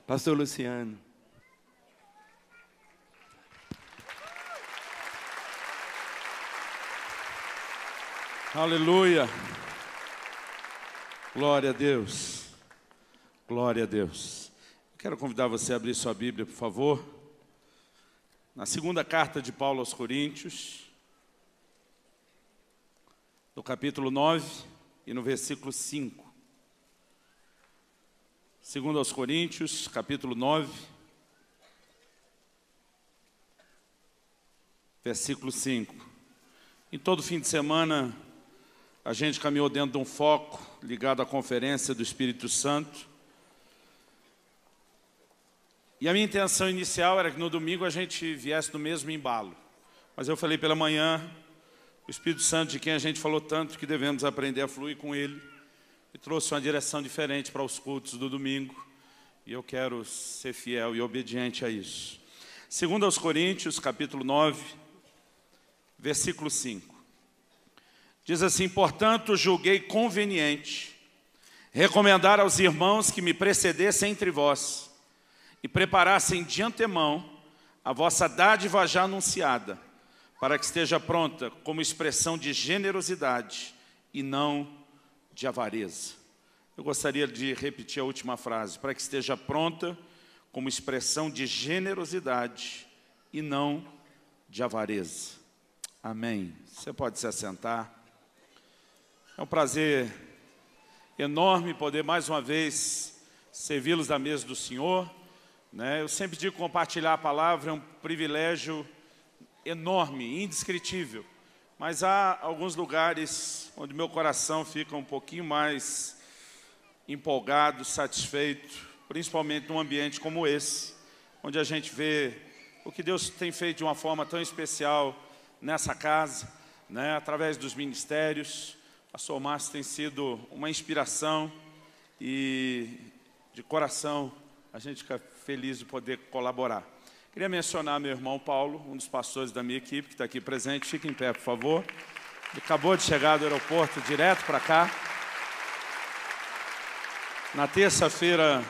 Pastor Luciano. Aleluia. Glória a Deus. Glória a Deus. Quero convidar você a abrir sua Bíblia, por favor. Na segunda carta de Paulo aos Coríntios, no capítulo 9 e no versículo 5. Segundo aos Coríntios, capítulo 9, versículo 5. Em todo fim de semana, a gente caminhou dentro de um foco ligado à conferência do Espírito Santo. E a minha intenção inicial era que no domingo a gente viesse no mesmo embalo. Mas eu falei pela manhã, o Espírito Santo, de quem a gente falou tanto que devemos aprender a fluir com ele, e trouxe uma direção diferente para os cultos do domingo. E eu quero ser fiel e obediente a isso. Segundo aos Coríntios, capítulo 9, versículo 5. Diz assim: portanto, julguei conveniente recomendar aos irmãos que me precedessem entre vós e preparassem de antemão a vossa dádiva já anunciada, para que esteja pronta como expressão de generosidade e não de avareza. Eu gostaria de repetir a última frase: para que esteja pronta como expressão de generosidade e não de avareza. Amém. Você pode se assentar. É um prazer enorme poder mais uma vez servi-los da mesa do Senhor. Eu sempre digo que compartilhar a palavra é um privilégio enorme, indescritível. Mas há alguns lugares onde meu coração fica um pouquinho mais empolgado, satisfeito, principalmente num ambiente como esse, onde a gente vê o que Deus tem feito de uma forma tão especial nessa casa, através dos ministérios. O pastor Márcio tem sido uma inspiração e, de coração, a gente fica feliz de poder colaborar. Queria mencionar meu irmão Paulo, um dos pastores da minha equipe, que está aqui presente. Fique em pé, por favor. Ele acabou de chegar do aeroporto direto para cá. Na terça-feira,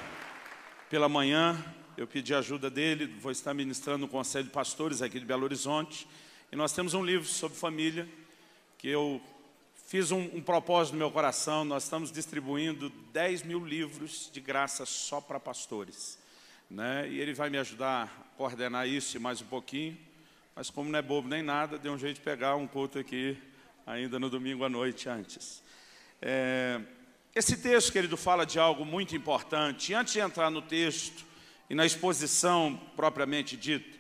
pela manhã, eu pedi a ajuda dele. Vou estar ministrando no Conselho de Pastores aqui de Belo Horizonte. E nós temos um livro sobre família, que eu fiz um propósito no meu coração. Nós estamos distribuindo 10 mil livros de graça só para pastores. E ele vai me ajudar a coordenar isso e mais um pouquinho. Mas como não é bobo nem nada, deu um jeito de pegar um culto aqui ainda no domingo à noite antes. Esse texto, querido, fala de algo muito importante. E antes de entrar no texto e na exposição propriamente dita,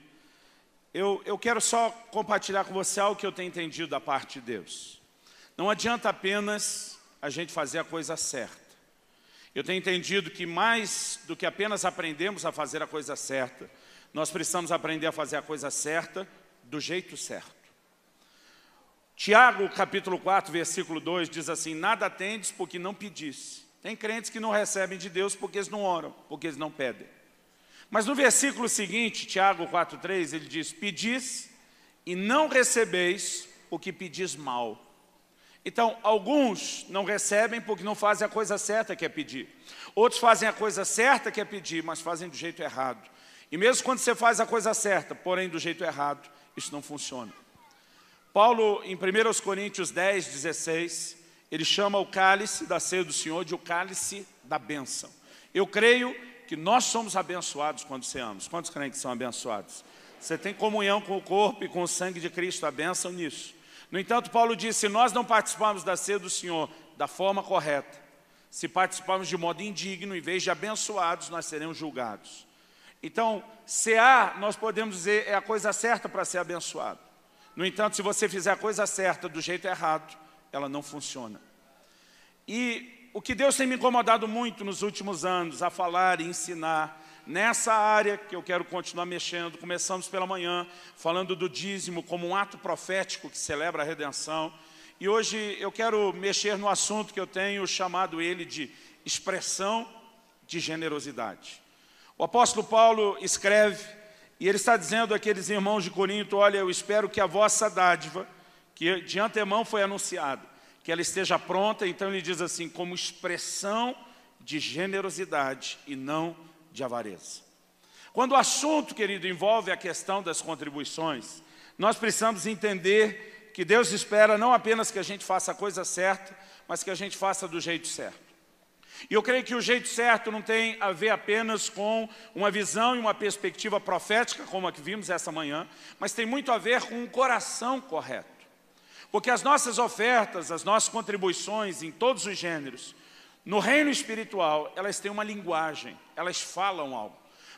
eu quero só compartilhar com você algo que eu tenho entendido da parte de Deus. Não adianta apenas a gente fazer a coisa certa. Eu tenho entendido que mais do que apenas aprendermos a fazer a coisa certa, nós precisamos aprender a fazer a coisa certa do jeito certo. Tiago, capítulo 4, versículo 2, diz assim: nada tendes porque não pedis. Tem crentes que não recebem de Deus porque eles não oram, porque eles não pedem. Mas no versículo seguinte, Tiago 4, 3, ele diz: pedis e não recebeis o que pedis mal. Então, alguns não recebem porque não fazem a coisa certa, que é pedir. Outros fazem a coisa certa, que é pedir, mas fazem do jeito errado. E mesmo quando você faz a coisa certa, porém do jeito errado, isso não funciona. Paulo, em 1 Coríntios 10, 16, ele chama o cálice da ceia do Senhor de o cálice da bênção. Eu creio que nós somos abençoados quando ceamos. Quantos creem que são abençoados? Você tem comunhão com o corpo e com o sangue de Cristo, a bênção nisso. No entanto, Paulo diz: se nós não participarmos da ceia do Senhor da forma correta, se participarmos de modo indigno, em vez de abençoados, nós seremos julgados. Então, cear, nós podemos dizer, é a coisa certa para ser abençoado. No entanto, se você fizer a coisa certa do jeito errado, ela não funciona. E o que Deus tem me incomodado muito nos últimos anos, a falar e ensinar, nessa área que eu quero continuar mexendo. Começamos pela manhã falando do dízimo como um ato profético que celebra a redenção. E hoje eu quero mexer no assunto que eu tenho chamado ele de expressão de generosidade. O apóstolo Paulo escreve, e ele está dizendo àqueles irmãos de Corinto: olha, eu espero que a vossa dádiva, que de antemão foi anunciada, que ela esteja pronta. Então ele diz assim: como expressão de generosidade e não de avareza. Quando o assunto, querido, envolve a questão das contribuições, nós precisamos entender que Deus espera não apenas que a gente faça a coisa certa, mas que a gente faça do jeito certo. E eu creio que o jeito certo não tem a ver apenas com uma visão e uma perspectiva profética, como a que vimos essa manhã, mas tem muito a ver com um coração correto. Porque as nossas ofertas, as nossas contribuições em todos os gêneros, no reino espiritual, elas têm uma linguagem, elas falam algo.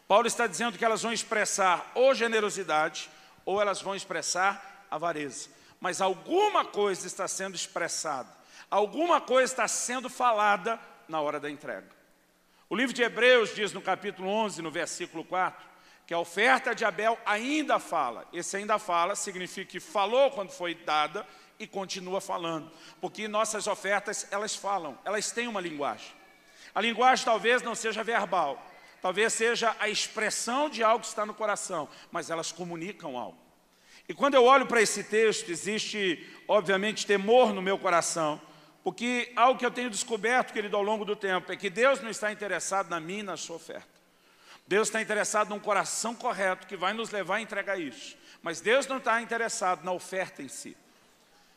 Paulo está dizendo que elas vão expressar ou generosidade, ou elas vão expressar avareza. Mas alguma coisa está sendo expressada, alguma coisa está sendo falada na hora da entrega. O livro de Hebreus diz no capítulo 11, no versículo 4, que a oferta de Abel ainda fala. Esse ainda fala significa que falou quando foi dada e continua falando. Porque nossas ofertas, elas falam, elas têm uma linguagem. A linguagem talvez não seja verbal, talvez seja a expressão de algo que está no coração, mas elas comunicam algo. E quando eu olho para esse texto, existe, obviamente, temor no meu coração, porque algo que eu tenho descoberto, querido, ao longo do tempo, é que Deus não está interessado na minha e na sua oferta. Deus está interessado num coração correto que vai nos levar a entregar isso. Mas Deus não está interessado na oferta em si.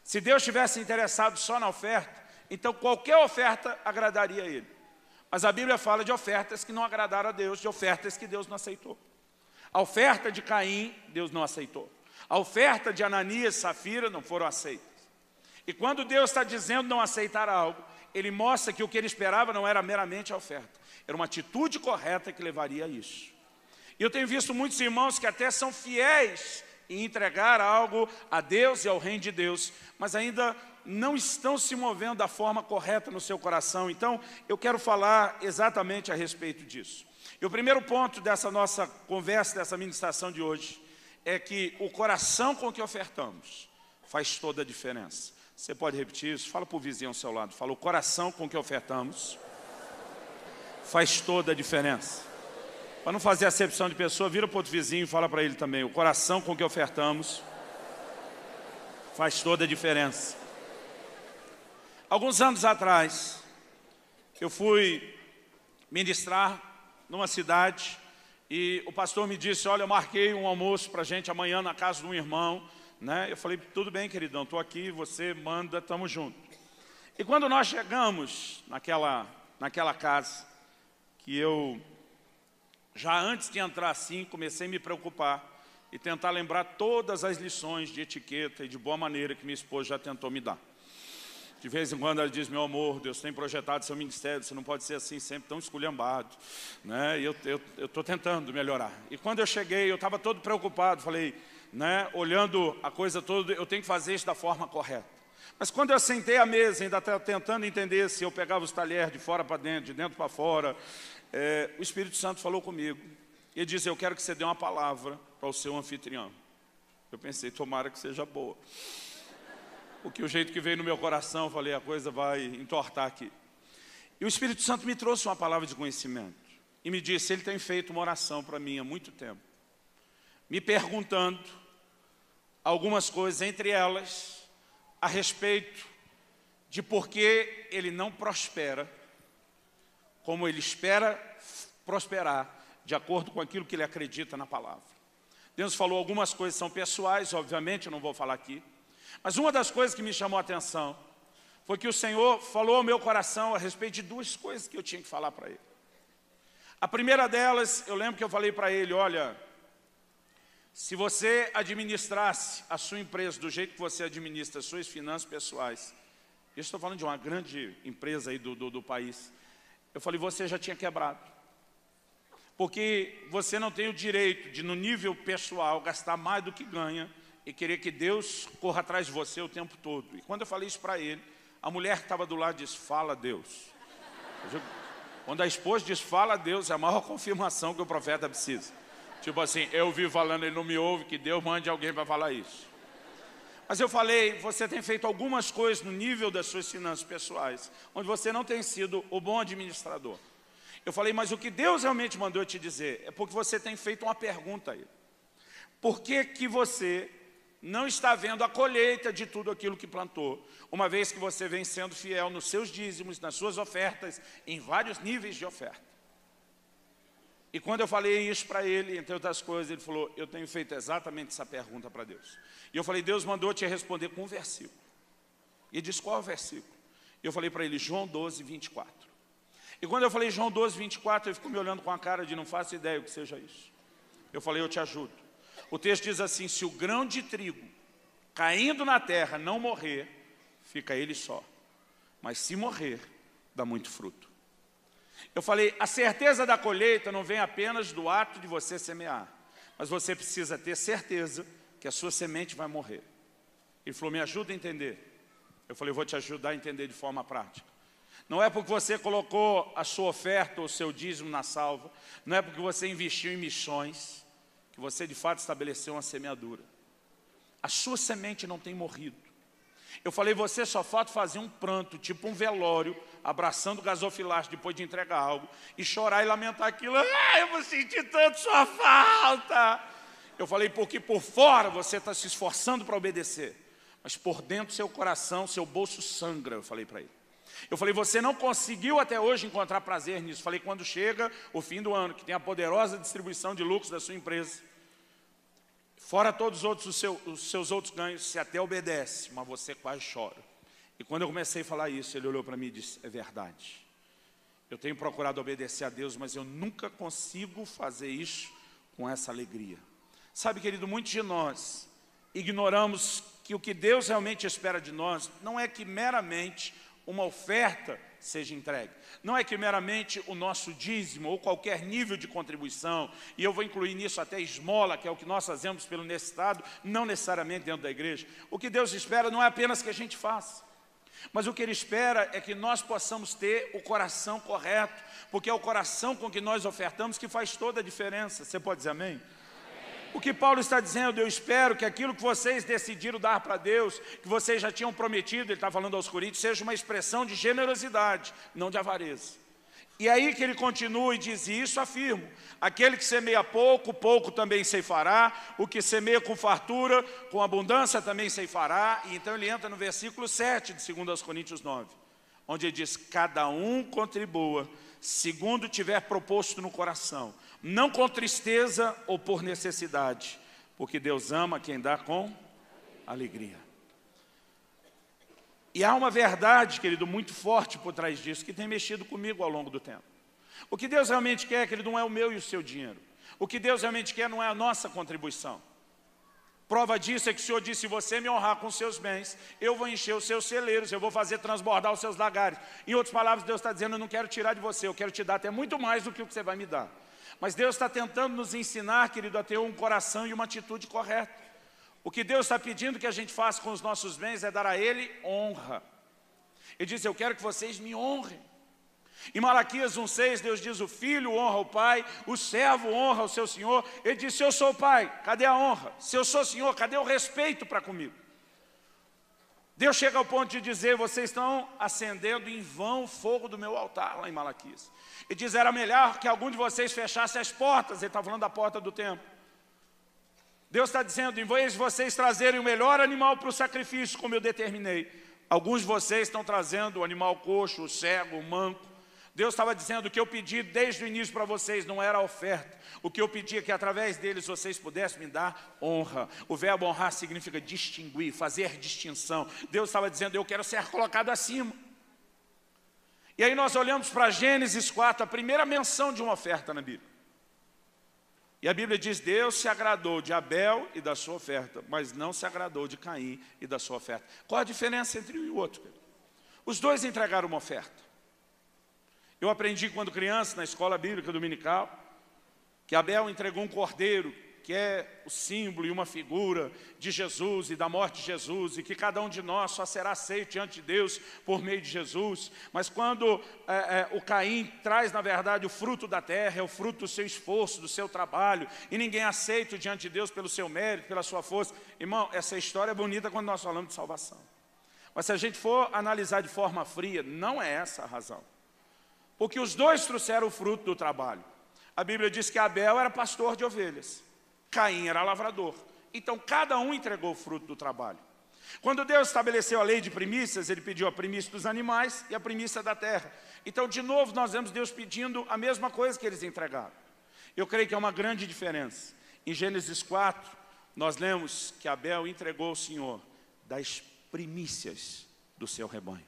Se Deus estivesse interessado só na oferta, então qualquer oferta agradaria a Ele. Mas a Bíblia fala de ofertas que não agradaram a Deus, de ofertas que Deus não aceitou. A oferta de Caim, Deus não aceitou. A oferta de Ananias e Safira não foram aceitas. E quando Deus está dizendo não aceitar algo, Ele mostra que o que Ele esperava não era meramente a oferta. Era uma atitude correta que levaria a isso. E eu tenho visto muitos irmãos que até são fiéis em entregar algo a Deus e ao reino de Deus, mas ainda não estão se movendo da forma correta no seu coração. Então, eu quero falar exatamente a respeito disso. E o primeiro ponto dessa nossa conversa, dessa ministração de hoje, é que o coração com que ofertamos faz toda a diferença. Você pode repetir isso? Fala para o vizinho ao seu lado. Fala, o coração com que ofertamos faz toda a diferença. Para não fazer acepção de pessoa, vira para o outro vizinho e fala para ele também. O coração com que ofertamos faz toda a diferença. Alguns anos atrás, eu fui ministrar numa cidade e o pastor me disse, olha, eu marquei um almoço para a gente amanhã na casa de um irmão. Eu falei, tudo bem, queridão, estou aqui, você manda, estamos juntos. E quando nós chegamos naquela casa, que eu, já antes de entrar assim, comecei a me preocupar e tentar lembrar todas as lições de etiqueta e de boa maneira que minha esposa já tentou me dar. De vez em quando ela diz, meu amor, Deus tem projetado seu ministério, você não pode ser assim sempre tão esculhambado. E eu estou tentando melhorar. E quando eu cheguei, eu estava todo preocupado, falei, olhando a coisa toda, eu tenho que fazer isso da forma correta. Mas quando eu sentei à mesa, ainda estava tentando entender se eu pegava os talheres de fora para dentro, de dentro para fora, o Espírito Santo falou comigo. Ele disse, eu quero que você dê uma palavra para o seu anfitrião. Eu pensei, tomara que seja boa. Porque o jeito que veio no meu coração, eu falei, a coisa vai entortar aqui. E o Espírito Santo me trouxe uma palavra de conhecimento. E me disse, ele tem feito uma oração para mim há muito tempo. Me perguntando algumas coisas, entre elas, a respeito de por que ele não prospera, como ele espera prosperar, de acordo com aquilo que ele acredita na palavra. Deus falou algumas coisas que são pessoais, obviamente, eu não vou falar aqui. Mas uma das coisas que me chamou a atenção foi que o Senhor falou ao meu coração a respeito de duas coisas que eu tinha que falar para ele. A primeira delas, eu lembro que eu falei para ele, olha, se você administrasse a sua empresa do jeito que você administra as suas finanças pessoais, eu estou falando de uma grande empresa aí do país, eu falei, você já tinha quebrado. Porque você não tem o direito de, no nível pessoal, gastar mais do que ganha e querer que Deus corra atrás de você o tempo todo. E quando eu falei isso para ele, a mulher que estava do lado disse, fala a Deus. Quando a esposa diz, fala a Deus, é a maior confirmação que o profeta precisa. Tipo assim, eu vi falando, ele não me ouve, que Deus mande alguém para falar isso. Mas eu falei, você tem feito algumas coisas no nível das suas finanças pessoais, onde você não tem sido o bom administrador. Eu falei, mas o que Deus realmente mandou eu te dizer é porque você tem feito uma pergunta a ele. Por que que você não está vendo a colheita de tudo aquilo que plantou, uma vez que você vem sendo fiel nos seus dízimos, nas suas ofertas, em vários níveis de oferta? E quando eu falei isso para ele, entre outras coisas, ele falou, eu tenho feito exatamente essa pergunta para Deus. E eu falei, Deus mandou te responder com um versículo. E ele disse, qual é o versículo? E eu falei para ele, João 12, 24. E quando eu falei João 12, 24, ele ficou me olhando com a cara de não faço ideia o que seja isso. Eu falei, eu te ajudo. O texto diz assim, se o grão de trigo caindo na terra não morrer, fica ele só. Mas se morrer, dá muito fruto. Eu falei, a certeza da colheita não vem apenas do ato de você semear, mas você precisa ter certeza que a sua semente vai morrer. Ele falou, me ajuda a entender. Eu falei, eu vou te ajudar a entender de forma prática. Não é porque você colocou a sua oferta ou o seu dízimo na salva, não é porque você investiu em missões, que você de fato estabeleceu uma semeadura. A sua semente não tem morrido. Eu falei, você só falta fazer um pranto, tipo um velório, abraçando o gasofilaste depois de entregar algo, e chorar e lamentar aquilo. Eu vou sentir tanto sua falta. Eu falei, porque por fora você está se esforçando para obedecer, mas por dentro seu coração, seu bolso sangra, eu falei para ele. Eu falei, você não conseguiu até hoje encontrar prazer nisso. Falei, quando chega o fim do ano, que tem a poderosa distribuição de lucros da sua empresa, fora todos os seus outros ganhos, você até obedece, mas você quase chora. E quando eu comecei a falar isso, ele olhou para mim e disse, é verdade. Eu tenho procurado obedecer a Deus, mas eu nunca consigo fazer isso com essa alegria. Sabe, querido, muitos de nós ignoramos que o que Deus realmente espera de nós não é que meramente uma oferta seja entregue. Não é que meramente o nosso dízimo ou qualquer nível de contribuição, e eu vou incluir nisso até esmola, que é o que nós fazemos pelo necessitado, não necessariamente dentro da igreja. O que Deus espera não é apenas que a gente faça, mas o que Ele espera é que nós possamos ter o coração correto, porque é o coração com que nós ofertamos que faz toda a diferença. Você pode dizer amém? O que Paulo está dizendo, eu espero que aquilo que vocês decidiram dar para Deus, que vocês já tinham prometido, ele está falando aos Coríntios, seja uma expressão de generosidade, não de avareza. E aí que ele continua e diz, e isso afirmo, aquele que semeia pouco, pouco também ceifará, o que semeia com fartura, com abundância também ceifará. E então ele entra no versículo 7 de 2 Coríntios 9, onde ele diz, cada um contribua, segundo tiver proposto no coração, não com tristeza ou por necessidade, porque Deus ama quem dá com alegria. E há uma verdade, querido, muito forte por trás disso, que tem mexido comigo ao longo do tempo. O que Deus realmente quer, querido, não é o meu e o seu dinheiro. O que Deus realmente quer não é a nossa contribuição. Prova disso é que o Senhor disse, se você me honrar com seus bens, eu vou encher os seus celeiros, eu vou fazer transbordar os seus lagares. Em outras palavras, Deus está dizendo, eu não quero tirar de você, eu quero te dar até muito mais do que o que você vai me dar. Mas Deus está tentando nos ensinar, querido, a ter um coração e uma atitude correta. O que Deus está pedindo que a gente faça com os nossos bens é dar a Ele honra. Ele diz, eu quero que vocês me honrem. Em Malaquias 1,6, Deus diz, o filho honra o pai, o servo honra o seu senhor. Ele diz, se eu sou pai, cadê a honra? Se eu sou senhor, cadê o respeito para comigo? Deus chega ao ponto de dizer, vocês estão acendendo em vão o fogo do meu altar, lá em Malaquias. Ele diz, era melhor que algum de vocês fechasse as portas, ele está falando da porta do templo. Deus está dizendo, em vez de vocês trazerem o melhor animal para o sacrifício, como eu determinei, alguns de vocês estão trazendo o animal coxo, o cego, o manco. Deus estava dizendo, o que eu pedi desde o início para vocês não era a oferta. O que eu pedi é que através deles vocês pudessem me dar honra. O verbo honrar significa distinguir, fazer distinção. Deus estava dizendo, eu quero ser colocado acima. E aí nós olhamos para Gênesis 4, a primeira menção de uma oferta na Bíblia. E a Bíblia diz, Deus se agradou de Abel e da sua oferta, mas não se agradou de Caim e da sua oferta. Qual a diferença entre um e o outro? Os dois entregaram uma oferta. Eu aprendi quando criança, na escola bíblica dominical, que Abel entregou um cordeiro, que é o símbolo e uma figura de Jesus e da morte de Jesus, e que cada um de nós só será aceito diante de Deus por meio de Jesus. Mas quando o Caim traz, na verdade, o fruto da terra, é o fruto do seu esforço, do seu trabalho, e ninguém é aceito diante de Deus pelo seu mérito, pela sua força. Irmão, essa história é bonita quando nós falamos de salvação. Mas se a gente for analisar de forma fria, não é essa a razão. Porque os dois trouxeram o fruto do trabalho. A Bíblia diz que Abel era pastor de ovelhas, Caim era lavrador. Então cada um entregou o fruto do trabalho. Quando Deus estabeleceu a lei de primícias, Ele pediu a primícia dos animais e a primícia da terra. Então de novo nós vemos Deus pedindo a mesma coisa que eles entregaram. Eu creio que é uma grande diferença. Em Gênesis 4, nós lemos que Abel entregou ao Senhor das primícias do seu rebanho.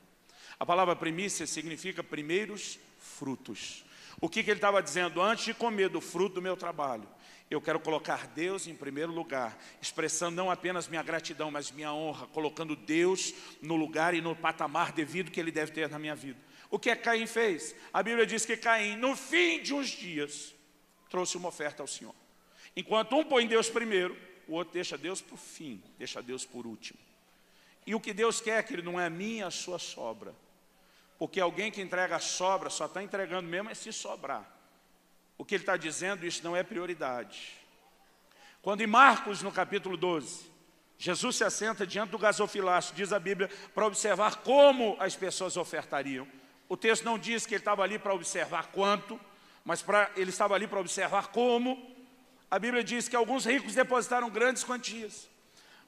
A palavra primícia significa primeiros frutos. O que ele estava dizendo? Antes de comer do fruto do meu trabalho, eu quero colocar Deus em primeiro lugar, expressando não apenas minha gratidão, mas minha honra, colocando Deus no lugar e no patamar devido que Ele deve ter na minha vida. O que Caim fez? A Bíblia diz que Caim, no fim de uns dias, trouxe uma oferta ao Senhor. Enquanto um põe Deus primeiro, o outro deixa Deus por fim, deixa Deus por último. E o que Deus quer, que Ele não é a minha, a sua sobra. Porque alguém que entrega a sobra, só está entregando mesmo é se sobrar. O que ele está dizendo, isso não é prioridade. Quando em Marcos, no capítulo 12, Jesus se assenta diante do gasofilácio, diz a Bíblia, para observar como as pessoas ofertariam. O texto não diz que ele estava ali para observar quanto, mas ele estava ali para observar como. A Bíblia diz que alguns ricos depositaram grandes quantias,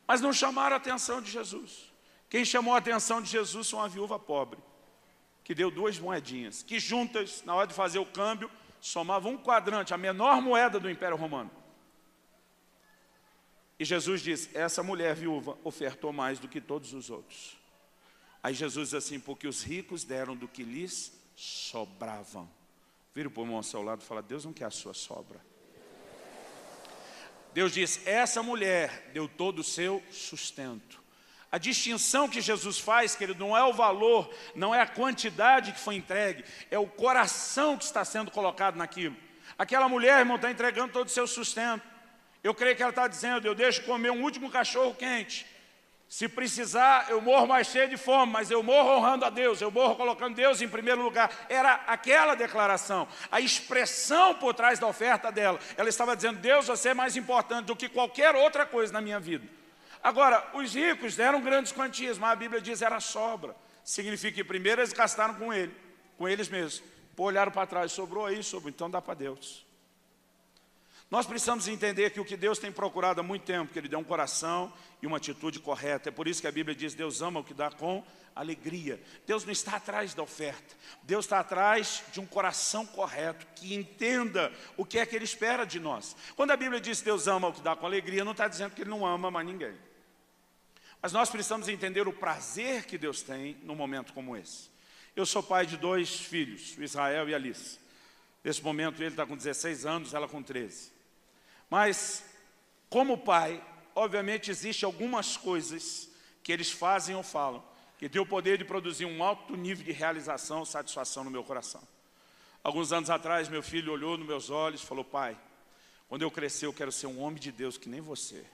mas não chamaram a atenção de Jesus. Quem chamou a atenção de Jesus foi uma viúva pobre, que deu 2 moedinhas, que juntas, na hora de fazer o câmbio, somavam um quadrante, a menor moeda do Império Romano. E Jesus diz, essa mulher viúva ofertou mais do que todos os outros. Aí Jesus diz assim, porque os ricos deram do que lhes sobravam. Vira para o irmão ao seu lado e fala, Deus não quer a sua sobra. Deus diz, essa mulher deu todo o seu sustento. A distinção que Jesus faz, querido, não é o valor, não é a quantidade que foi entregue, é o coração que está sendo colocado naquilo. Aquela mulher, irmão, está entregando todo o seu sustento. Eu creio que ela está dizendo, eu deixo comer um último cachorro quente. Se precisar, eu morro mais cheio de fome, mas eu morro honrando a Deus, eu morro colocando Deus em primeiro lugar. Era aquela declaração, a expressão por trás da oferta dela. Ela estava dizendo, Deus, você é mais importante do que qualquer outra coisa na minha vida. Agora, os ricos deram grandes quantias, mas a Bíblia diz era sobra. Significa que primeiro eles gastaram com eles mesmos. Pô, olharam para trás, sobrou aí, sobrou, então dá para Deus. Nós precisamos entender que o que Deus tem procurado há muito tempo, que Ele dê um coração e uma atitude correta. É por isso que a Bíblia diz, Deus ama o que dá com alegria. Deus não está atrás da oferta. Deus está atrás de um coração correto, que entenda o que é que Ele espera de nós. Quando a Bíblia diz Deus ama o que dá com alegria, não está dizendo que Ele não ama mais ninguém. Mas nós precisamos entender o prazer que Deus tem num momento como esse. Eu sou pai de 2 filhos, o Israel e a Alice. Nesse momento ele está com 16 anos, ela com 13. Mas, como pai, obviamente existem algumas coisas que eles fazem ou falam, que tem o poder de produzir um alto nível de realização, satisfação no meu coração. Alguns anos atrás, meu filho olhou nos meus olhos e falou, pai, quando eu crescer eu quero ser um homem de Deus que nem você.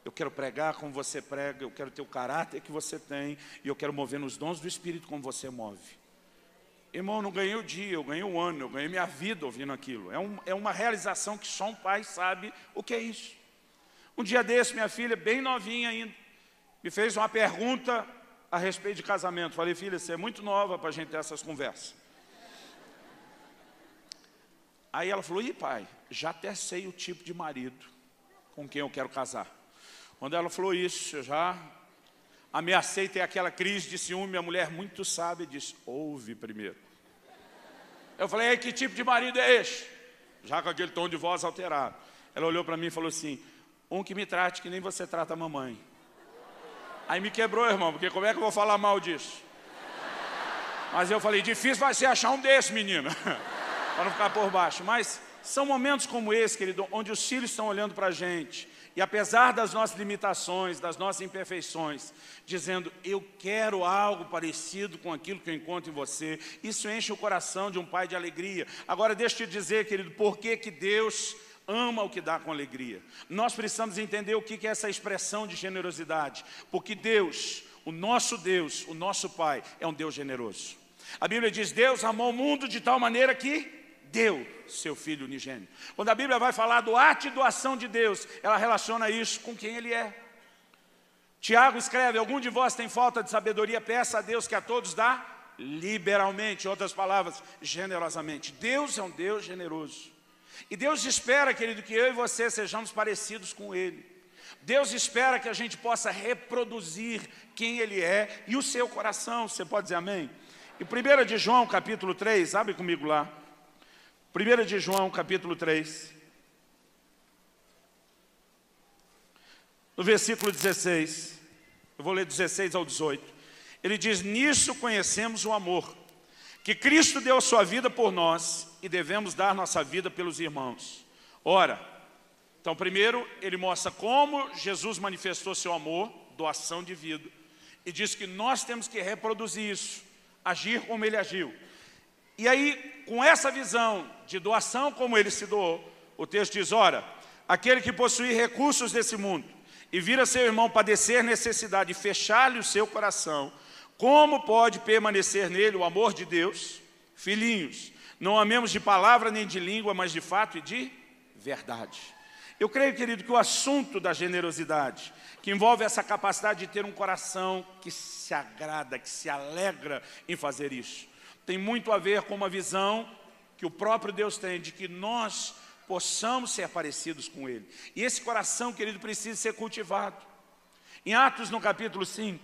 Eu quero pregar como você prega, eu quero ter o caráter que você tem, e eu quero mover nos dons do Espírito como você move. Irmão, eu não ganhei o dia, eu ganhei o ano, eu ganhei minha vida ouvindo aquilo. É uma realização que só um pai sabe o que é isso. Um dia desse, minha filha, bem novinha ainda, me fez uma pergunta a respeito de casamento. Falei, filha, você é muito nova para a gente ter essas conversas. Aí ela falou, pai, já até sei o tipo de marido com quem eu quero casar. Quando ela falou isso, eu já ameacei ter aquela crise de ciúme. Minha mulher muito sábia disse, ouve primeiro. Eu falei, que tipo de marido é este? Já com aquele tom de voz alterado. Ela olhou para mim e falou assim, um que me trate que nem você trata a mamãe. Aí me quebrou, irmão, porque como é que eu vou falar mal disso? Mas eu falei, difícil vai ser achar um desse, menina, para não ficar por baixo. Mas são momentos como esse, querido, onde os filhos estão olhando para a gente, e apesar das nossas limitações, das nossas imperfeições, dizendo, eu quero algo parecido com aquilo que eu encontro em você, isso enche o coração de um pai de alegria. Agora deixa eu te dizer, querido, por que Deus ama o que dá com alegria? Nós precisamos entender o que é essa expressão de generosidade, porque Deus, o nosso Pai, é um Deus generoso. A Bíblia diz, Deus amou o mundo de tal maneira que deu seu Filho unigênito. Quando a Bíblia vai falar do ato de doação de Deus, ela relaciona isso com quem Ele é. Tiago escreve, algum de vós tem falta de sabedoria, peça a Deus que a todos dá liberalmente, em outras palavras, generosamente. Deus é um Deus generoso. E Deus espera, querido, que eu e você sejamos parecidos com Ele. Deus espera que a gente possa reproduzir quem Ele é e o seu coração. Você pode dizer amém? E 1 de João, capítulo 3, abre comigo lá. 1 de João, capítulo 3. no versículo 16, eu vou ler 16 ao 18, ele diz: nisso conhecemos o amor, que Cristo deu a sua vida por nós e devemos dar nossa vida pelos irmãos. Ora, então primeiro ele mostra como Jesus manifestou seu amor, doação de vida, e diz que nós temos que reproduzir isso, agir como ele agiu. E aí, com essa visão de doação como ele se doou, o texto diz: ora, aquele que possui recursos desse mundo e vira seu irmão padecer necessidade e fechar-lhe o seu coração, como pode permanecer nele o amor de Deus? Filhinhos, não amemos de palavra nem de língua, mas de fato e de verdade. Eu creio, querido, que o assunto da generosidade, que envolve essa capacidade de ter um coração que se agrada, que se alegra em fazer isso, tem muito a ver com uma visão que o próprio Deus tem de que nós possamos ser parecidos com Ele. E esse coração, querido, precisa ser cultivado. Em Atos, no capítulo 5,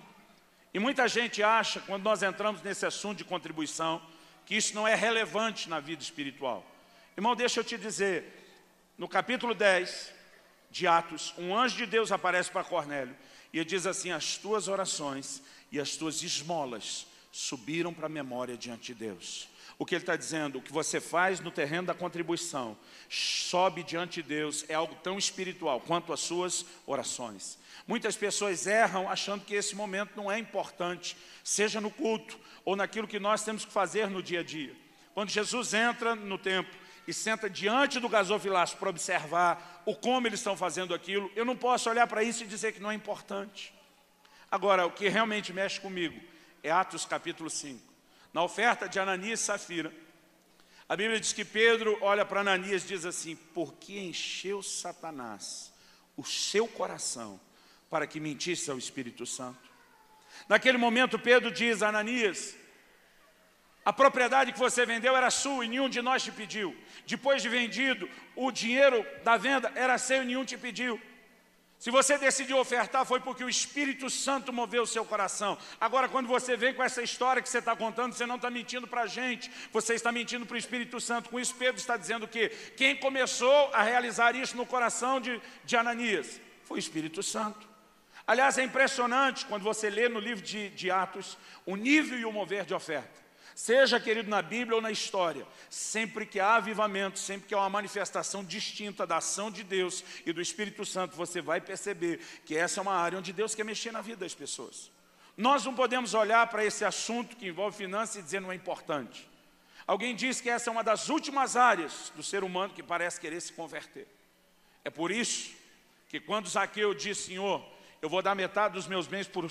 e muita gente acha, quando nós entramos nesse assunto de contribuição, que isso não é relevante na vida espiritual. Irmão, deixa eu te dizer, no capítulo 10 de Atos, um anjo de Deus aparece para Cornélio e ele diz assim: as tuas orações e as tuas esmolas subiram para a memória diante de Deus. O que ele está dizendo, o que você faz no terreno da contribuição, sobe diante de Deus, é algo tão espiritual quanto as suas orações. Muitas pessoas erram achando que esse momento não é importante, seja no culto ou naquilo que nós temos que fazer no dia a dia. Quando Jesus entra no templo e senta diante do gasofilaço para observar o como eles estão fazendo aquilo, eu não posso olhar para isso e dizer que não é importante. Agora, o que realmente mexe comigo é Atos capítulo 5. Na oferta de Ananias e Safira, a Bíblia diz que Pedro olha para Ananias e diz assim: por que encheu Satanás o seu coração para que mentisse ao Espírito Santo? Naquele momento Pedro diz a Ananias: a propriedade que você vendeu era sua e nenhum de nós te pediu. Depois de vendido, o dinheiro da venda era seu e nenhum te pediu. Se você decidiu ofertar, foi porque o Espírito Santo moveu o seu coração. Agora, quando você vem com essa história que você está contando, você não está mentindo para a gente, você está mentindo para o Espírito Santo. Com isso, Pedro está dizendo que quem começou a realizar isso no coração de Ananias foi o Espírito Santo. Aliás, é impressionante quando você lê no livro de Atos o nível e o mover de oferta. Seja, querido, na Bíblia ou na história, sempre que há avivamento, sempre que há uma manifestação distinta da ação de Deus e do Espírito Santo, você vai perceber que essa é uma área onde Deus quer mexer na vida das pessoas. Nós não podemos olhar para esse assunto que envolve finanças e dizer não é importante. Alguém diz que essa é uma das últimas áreas do ser humano que parece querer se converter. É por isso que quando Zaqueu diz: Senhor, eu vou dar metade dos meus bens para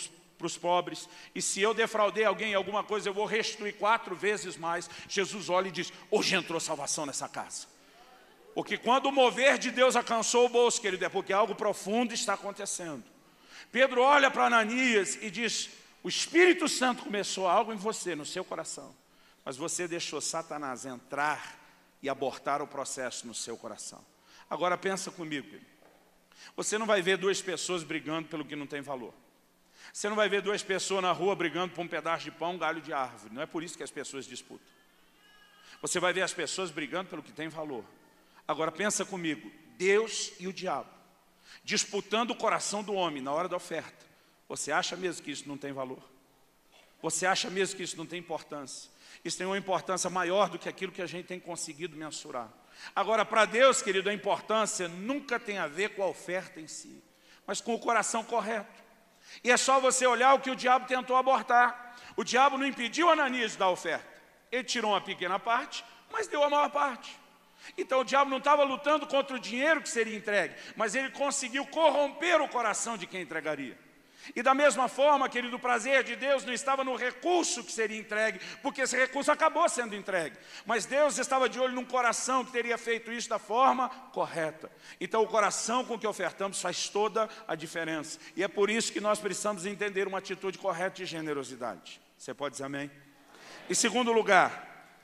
os pobres, e se eu defraudei alguém em alguma coisa, eu vou restituir 4 vezes mais. Jesus olha e diz: hoje entrou salvação nessa casa. Porque quando o mover de Deus alcançou o bolso, querido, é porque algo profundo está acontecendo. Pedro olha para Ananias e diz: o Espírito Santo começou algo em você, no seu coração, mas você deixou Satanás entrar e abortar o processo no seu coração. Agora pensa comigo, querido. Você não vai ver 2 pessoas brigando pelo que não tem valor. Você não vai ver 2 pessoas na rua brigando por um pedaço de pão, um galho de árvore. Não é por isso que as pessoas disputam. Você vai ver as pessoas brigando pelo que tem valor. Agora pensa comigo, Deus e o diabo disputando o coração do homem na hora da oferta. Você acha mesmo que isso não tem valor? Você acha mesmo que isso não tem importância? Isso tem uma importância maior do que aquilo que a gente tem conseguido mensurar. Agora, para Deus, querido, a importância nunca tem a ver com a oferta em si, mas com o coração correto. E é só você olhar o que o diabo tentou abortar. O diabo não impediu Ananias de dar a oferta. Ele tirou uma pequena parte, mas deu a maior parte. Então o diabo não estava lutando contra o dinheiro que seria entregue, mas ele conseguiu corromper o coração de quem entregaria. E da mesma forma, querido, o prazer de Deus não estava no recurso que seria entregue, porque esse recurso acabou sendo entregue. Mas Deus estava de olho num coração que teria feito isso da forma correta. Então o coração com que ofertamos faz toda a diferença. E é por isso que nós precisamos entender uma atitude correta de generosidade. Você pode dizer amém? Em segundo lugar,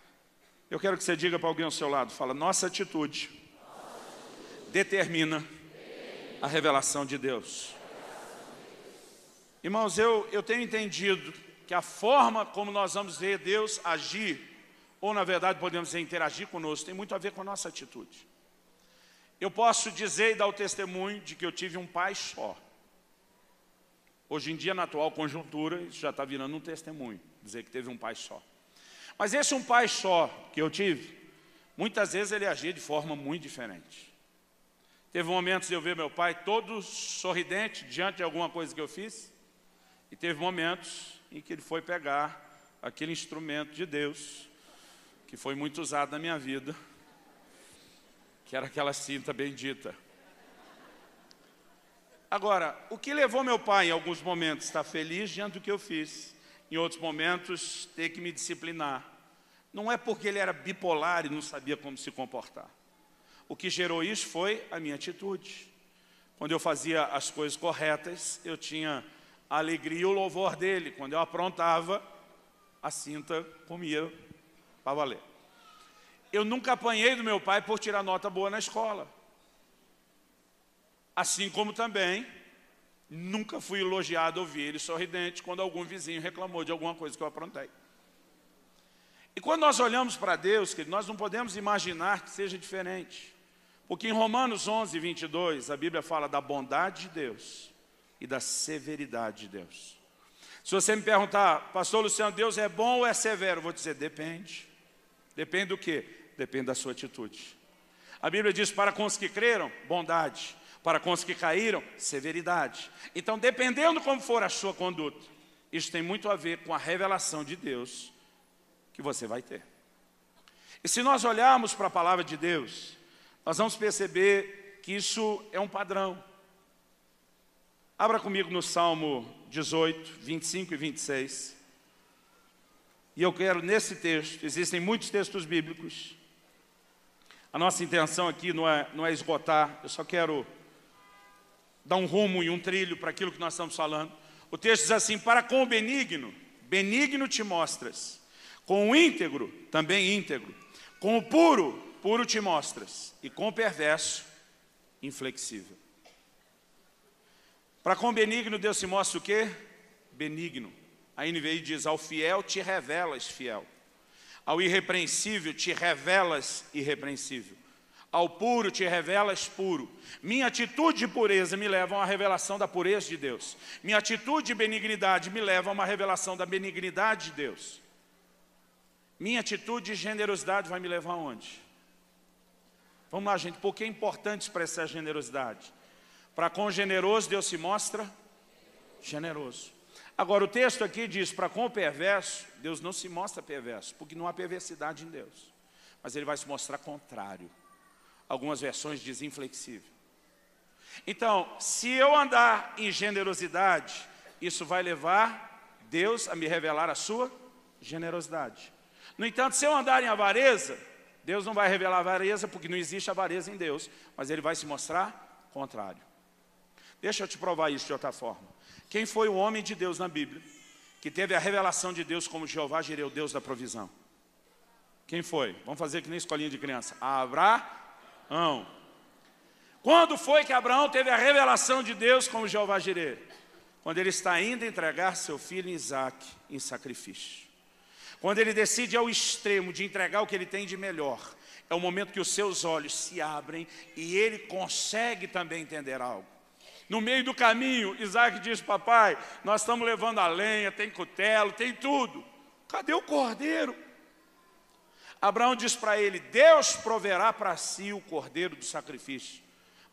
eu quero que você diga para alguém ao seu lado, fala: nossa atitude determina a revelação de Deus. Irmãos, eu tenho entendido que a forma como nós vamos ver Deus agir, ou na verdade podemos dizer interagir conosco, tem muito a ver com a nossa atitude. Eu posso dizer e dar o testemunho de que eu tive um pai só. Hoje em dia, na atual conjuntura, isso já está virando um testemunho, dizer que teve um pai só. Mas esse um pai só que eu tive, muitas vezes ele agia de forma muito diferente. Teve momentos de eu ver meu pai todo sorridente diante de alguma coisa que eu fiz, e teve momentos em que ele foi pegar aquele instrumento de Deus, que foi muito usado na minha vida, que era aquela cinta bendita. Agora, o que levou meu pai em alguns momentos a estar feliz diante do que eu fiz, em outros momentos ter que me disciplinar, não é porque ele era bipolar e não sabia como se comportar. O que gerou isso foi a minha atitude. Quando eu fazia as coisas corretas, eu tinha a alegria e o louvor dele. Quando eu aprontava, a cinta comia para valer. Eu nunca apanhei do meu pai por tirar nota boa na escola. Assim como também, nunca fui elogiado ou vi ele sorridente quando algum vizinho reclamou de alguma coisa que eu aprontei. E quando nós olhamos para Deus, nós não podemos imaginar que seja diferente. Porque em Romanos 11, 22, a Bíblia fala da bondade de Deus e da severidade de Deus. Se você me perguntar, pastor Luciano, Deus é bom ou é severo? Eu vou dizer, depende. Depende do quê? Depende da sua atitude. A Bíblia diz, para com os que creram, bondade. Para com os que caíram, severidade. Então, dependendo como for a sua conduta, isso tem muito a ver com a revelação de Deus que você vai ter. E se nós olharmos para a palavra de Deus, nós vamos perceber que isso é um padrão. Abra comigo no Salmo 18, 25 e 26. E eu quero, nesse texto, existem muitos textos bíblicos. A nossa intenção aqui não é esgotar, eu só quero dar um rumo e um trilho para aquilo que nós estamos falando. O texto diz assim, para com o benigno, benigno te mostras. Com o íntegro, também íntegro. Com o puro, puro te mostras. E com o perverso, inflexível. Para com o benigno, Deus se mostra o quê? Benigno. A NVI diz, ao fiel te revelas fiel. Ao irrepreensível te revelas irrepreensível. Ao puro te revelas puro. Minha atitude de pureza me leva a uma revelação da pureza de Deus. Minha atitude de benignidade me leva a uma revelação da benignidade de Deus. Minha atitude de generosidade vai me levar aonde? Vamos lá, gente, por que é importante expressar generosidade? Para com o generoso, Deus se mostra generoso. Agora, o texto aqui diz, para com o perverso, Deus não se mostra perverso, porque não há perversidade em Deus. Mas Ele vai se mostrar contrário. Algumas versões dizem inflexível. Então, se eu andar em generosidade, isso vai levar Deus a me revelar a sua generosidade. No entanto, se eu andar em avareza, Deus não vai revelar avareza, porque não existe avareza em Deus, mas Ele vai se mostrar contrário. Deixa eu te provar isso de outra forma. Quem foi o homem de Deus na Bíblia, que teve a revelação de Deus como Jeová Jireh, o Deus da provisão? Quem foi? Vamos fazer que nem escolinha de criança. Abraão. Quando foi que Abraão teve a revelação de Deus como Jeová Jireh? Quando ele está indo entregar seu filho Isaque em sacrifício. Quando ele decide ao extremo de entregar o que ele tem de melhor, é o momento que os seus olhos se abrem e ele consegue também entender algo. No meio do caminho, Isaque diz, papai, nós estamos levando a lenha, tem cutelo, tem tudo. Cadê o cordeiro? Abraão diz para ele, Deus proverá para si o cordeiro do sacrifício.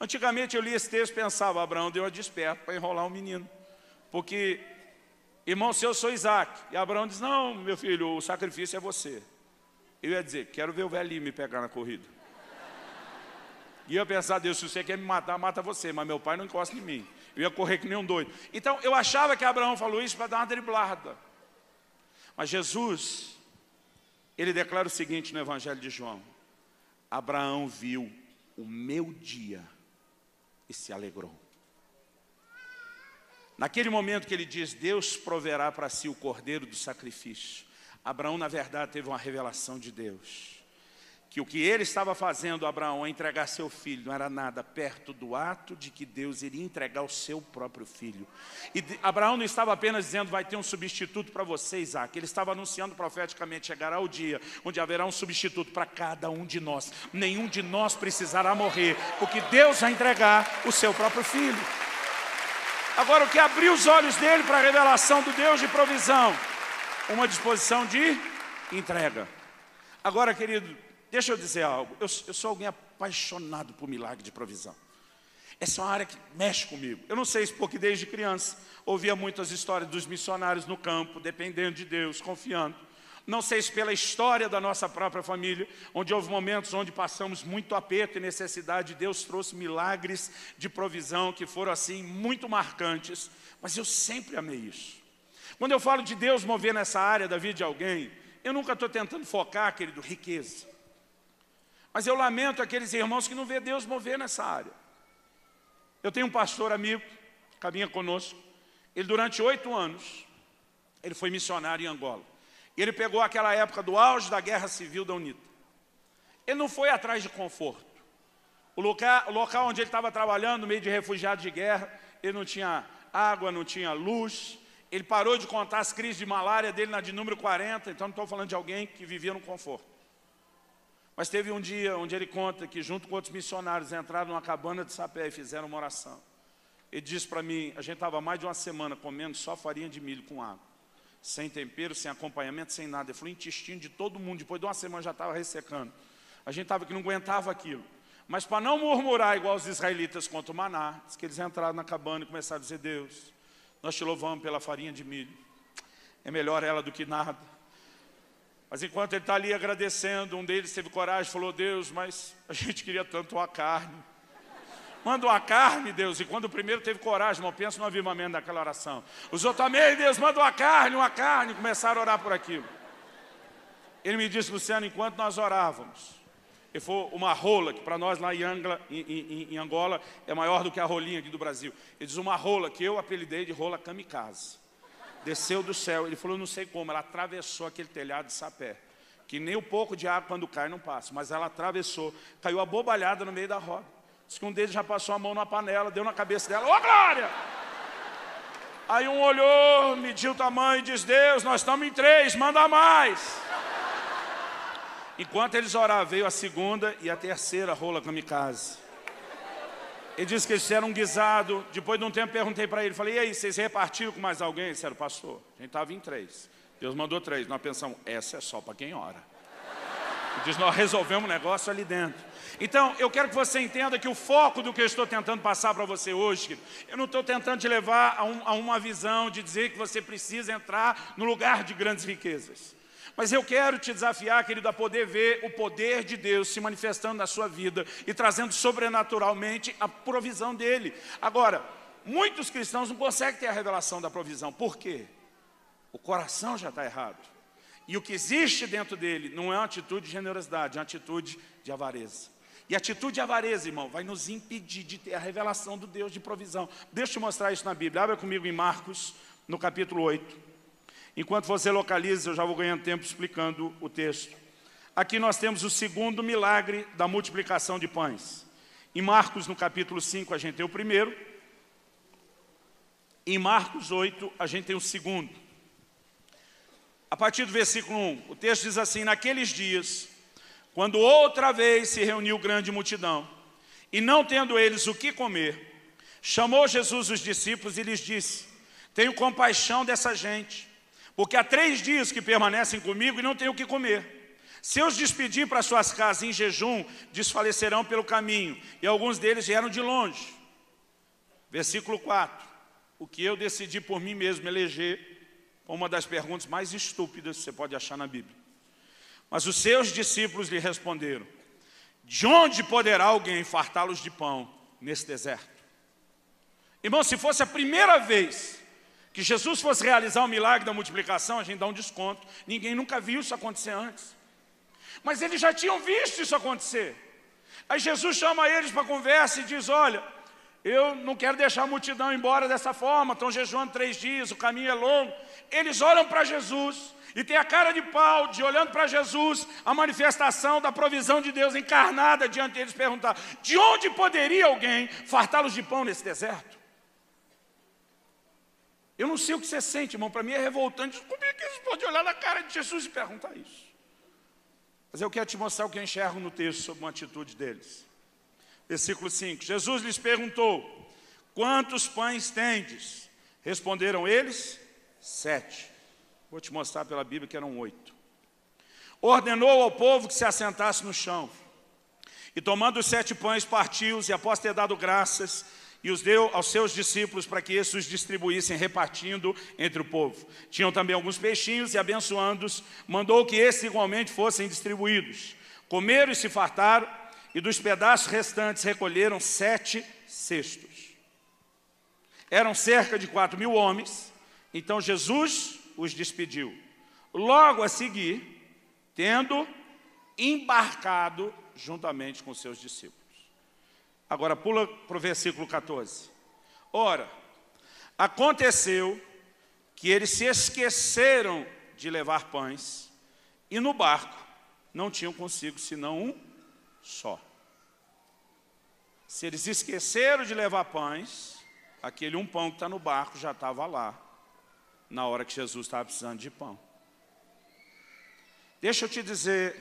Antigamente eu li esse texto e pensava, Abraão deu a desperto para enrolar um menino. Porque, irmão seu, eu sou Isaque. E Abraão diz, não, meu filho, o sacrifício é você. Eu ia dizer, quero ver o velhinho me pegar na corrida. E eu ia pensar, Deus, se você quer me matar, mata você, mas meu pai não encosta em mim. Eu ia correr que nem um doido. Então, eu achava que Abraão falou isso para dar uma driblada. Mas Jesus, ele declara o seguinte no Evangelho de João. Abraão viu o meu dia e se alegrou. Naquele momento que ele diz, Deus proverá para si o cordeiro do sacrifício. Abraão, na verdade, teve uma revelação de Deus. Que o que ele estava fazendo, Abraão, a entregar seu filho, não era nada perto do ato de que Deus iria entregar o seu próprio filho. E Abraão não estava apenas dizendo, vai ter um substituto para você, Isaque. Ele estava anunciando profeticamente, chegará o dia onde haverá um substituto para cada um de nós. Nenhum de nós precisará morrer, porque Deus vai entregar o seu próprio filho. Agora, o que abriu os olhos dele para a revelação do Deus de provisão? Uma disposição de entrega. Agora, querido, deixa eu dizer algo. Eu sou alguém apaixonado por milagre de provisão. Essa é uma área que mexe comigo. Eu não sei se porque desde criança ouvia muitas histórias dos missionários no campo, dependendo de Deus, confiando. Não sei se pela história da nossa própria família, onde houve momentos onde passamos muito aperto e necessidade, Deus trouxe milagres de provisão que foram assim muito marcantes, mas eu sempre amei isso. Quando eu falo de Deus mover nessa área da vida de alguém, eu nunca estou tentando focar, querido, riqueza. Mas eu lamento aqueles irmãos que não vê Deus mover nessa área. Eu tenho um pastor amigo, caminha conosco, ele durante 8 anos, ele foi missionário em Angola. Ele pegou aquela época do auge da guerra civil da UNITA. Ele não foi atrás de conforto. O local onde ele estava trabalhando, no meio de refugiados de guerra, ele não tinha água, não tinha luz. Ele parou de contar as crises de malária dele na de número 40, então não estou falando de alguém que vivia no conforto. Mas teve um dia onde ele conta que junto com outros missionários entraram numa cabana de sapé e fizeram uma oração. Ele disse para mim, a gente estava mais de uma semana comendo só farinha de milho com água. Sem tempero, sem acompanhamento, sem nada. Ele falou, o intestino de todo mundo, depois de uma semana já estava ressecando. A gente estava que não aguentava aquilo. Mas para não murmurar igual os israelitas contra o maná, diz que eles entraram na cabana e começaram a dizer, Deus, nós te louvamos pela farinha de milho. É melhor ela do que nada. Mas enquanto ele está ali agradecendo, um deles teve coragem e falou, Deus, mas a gente queria tanto uma carne. Manda uma carne, Deus. E quando o primeiro teve coragem, irmão, pensa no avivamento daquela oração. Os outros, amém, Deus, manda uma carne. Começaram a orar por aquilo. Ele me disse, Luciano, enquanto nós orávamos, ele falou uma rola, que para nós lá em Angola é maior do que a rolinha aqui do Brasil. Ele diz uma rola, que eu apelidei de rola kamikaze. Desceu do céu, ele falou, não sei como, ela atravessou aquele telhado de sapé. Que nem um pouco de água quando cai não passa, mas ela atravessou, caiu abobalhada no meio da roda. Diz que um deles já passou a mão numa panela, deu na cabeça dela, ô glória! Aí um olhou, mediu o tamanho e disse, Deus, nós estamos em 3, manda mais. Enquanto eles oravam, veio a segunda e a terceira rola kamikaze. Ele disse que eles fizeram um guisado. Depois de um tempo perguntei para ele, falei, e aí, vocês repartiram com mais alguém? Ele disse, pastor, a gente estava em 3. Deus mandou 3, nós pensamos, essa é só para quem ora. Ele disse, nós resolvemos um negócio ali dentro. Então, eu quero que você entenda que o foco do que eu estou tentando passar para você hoje, eu não estou tentando te levar a uma visão de dizer que você precisa entrar no lugar de grandes riquezas. Mas eu quero te desafiar, querido, a poder ver o poder de Deus se manifestando na sua vida e trazendo sobrenaturalmente a provisão dele. Agora, muitos cristãos não conseguem ter a revelação da provisão. Por quê? O coração já está errado. E o que existe dentro dele não é uma atitude de generosidade, é uma atitude de avareza. E a atitude de avareza, irmão, vai nos impedir de ter a revelação do Deus de provisão. Deixa eu te mostrar isso na Bíblia. Abra comigo em Marcos, no capítulo 8. Enquanto você localiza, eu já vou ganhando tempo explicando o texto. Aqui nós temos o segundo milagre da multiplicação de pães. Em Marcos, no capítulo 5, a gente tem o primeiro. Em Marcos 8, a gente tem o segundo. A partir do versículo 1, o texto diz assim, naqueles dias, quando outra vez se reuniu grande multidão, e não tendo eles o que comer, chamou Jesus os discípulos e lhes disse, tenho compaixão dessa gente, porque há 3 dias que permanecem comigo e não têm o que comer. Se eu os despedir para suas casas em jejum, desfalecerão pelo caminho, e alguns deles vieram de longe. Versículo 4. O que eu decidi por mim mesmo eleger, uma das perguntas mais estúpidas que você pode achar na Bíblia. Mas os seus discípulos lhe responderam, de onde poderá alguém fartá-los de pão nesse deserto? Irmão, se fosse a primeira vez que Jesus fosse realizar o milagre da multiplicação, a gente dá um desconto. Ninguém nunca viu isso acontecer antes. Mas eles já tinham visto isso acontecer. Aí Jesus chama eles para conversa e diz, olha, eu não quero deixar a multidão embora dessa forma, estão jejuando 3 dias, o caminho é longo. Eles olham para Jesus e tem a cara de pau de olhando para Jesus, a manifestação da provisão de Deus encarnada diante deles, perguntar, de onde poderia alguém fartá-los de pão nesse deserto? Eu não sei o que você sente, irmão, para mim é revoltante. Como é que eles podem olhar na cara de Jesus e perguntar isso? Mas eu quero te mostrar o que eu enxergo no texto sobre uma atitude deles. Versículo 5, Jesus lhes perguntou, quantos pães tendes? Responderam eles, 7. Vou te mostrar pela Bíblia que eram 8. Ordenou ao povo que se assentasse no chão. E tomando os 7 pães, partiu-os, e após ter dado graças, e os deu aos seus discípulos para que esses os distribuíssem, repartindo entre o povo. Tinham também alguns peixinhos, e abençoando-os, mandou que esses igualmente fossem distribuídos. Comeram e se fartaram, e dos pedaços restantes recolheram 7 cestos. Eram cerca de 4.000 homens, então Jesus os despediu. Logo a seguir, tendo embarcado juntamente com seus discípulos. Agora pula para o versículo 14. Ora, aconteceu que eles se esqueceram de levar pães, e no barco não tinham consigo senão um só. Se eles esqueceram de levar pães, aquele um pão que está no barco já estava lá, na hora que Jesus estava precisando de pão. Deixa eu te dizer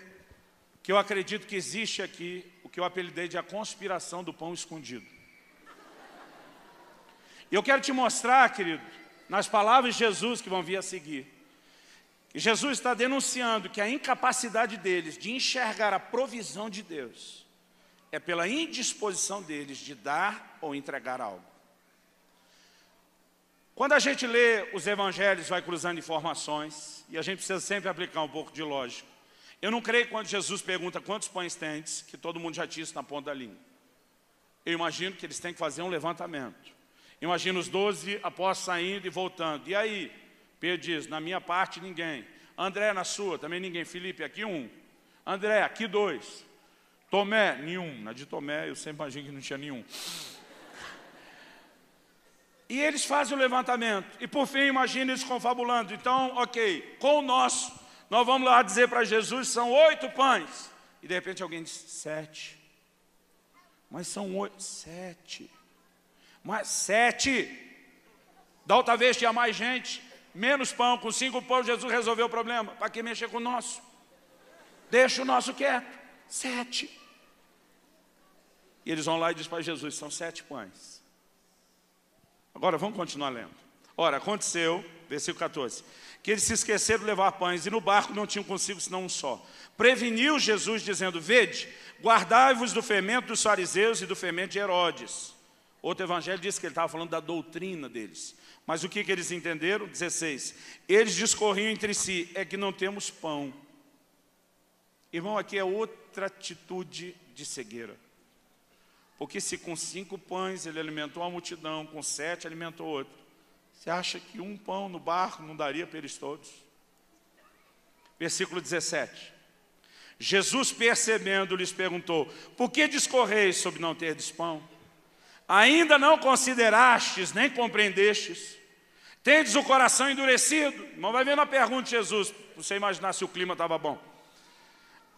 que eu acredito que existe aqui o que eu apelidei de a conspiração do pão escondido. E eu quero te mostrar, querido, nas palavras de Jesus que vão vir a seguir, que Jesus está denunciando que a incapacidade deles de enxergar a provisão de Deus é pela indisposição deles de dar ou entregar algo. Quando a gente lê os evangelhos, vai cruzando informações, e a gente precisa sempre aplicar um pouco de lógica. Eu não creio que quando Jesus pergunta quantos pães tendes, que todo mundo já tinha isso na ponta da língua. Eu imagino que eles têm que fazer um levantamento. Imagino os 12 apóstolos saindo e voltando. E aí? Pedro diz, na minha parte ninguém. André, na sua, também ninguém. Felipe, aqui 1. André, aqui 2. Tomé, nenhum. Na de Tomé, eu sempre imagino que não tinha nenhum. E eles fazem o levantamento. E por fim, imagina eles confabulando. Então, ok, com o nosso, nós vamos lá dizer para Jesus, são 8 pães. E de repente alguém diz, 7. Mas são 8, 7. Mas 7. Da outra vez tinha mais gente, menos pão, com 5 pães Jesus resolveu o problema. Para que mexer com o nosso? Deixa o nosso quieto. 7. E eles vão lá e dizem para Jesus, são 7 pães. Agora vamos continuar lendo. Ora, aconteceu, versículo 14, que eles se esqueceram de levar pães, e no barco não tinham consigo senão um só. Preveniu Jesus, dizendo, vede, guardai-vos do fermento dos fariseus e do fermento de Herodes. Outro evangelho diz que ele estava falando da doutrina deles. Mas o que eles entenderam? 16. Eles discorriam entre si, é que não temos pão. Irmão, aqui é outra atitude de cegueira. Porque se com 5 pães ele alimentou a multidão, com 7 alimentou outro, você acha que um pão no barco não daria para eles todos? Versículo 17. Jesus, percebendo, lhes perguntou, por que discorreis sobre não terdes pão? Ainda não considerastes, nem compreendestes? Tendes o coração endurecido? Irmão, vai vendo a pergunta de Jesus, para você imaginar se o clima estava bom.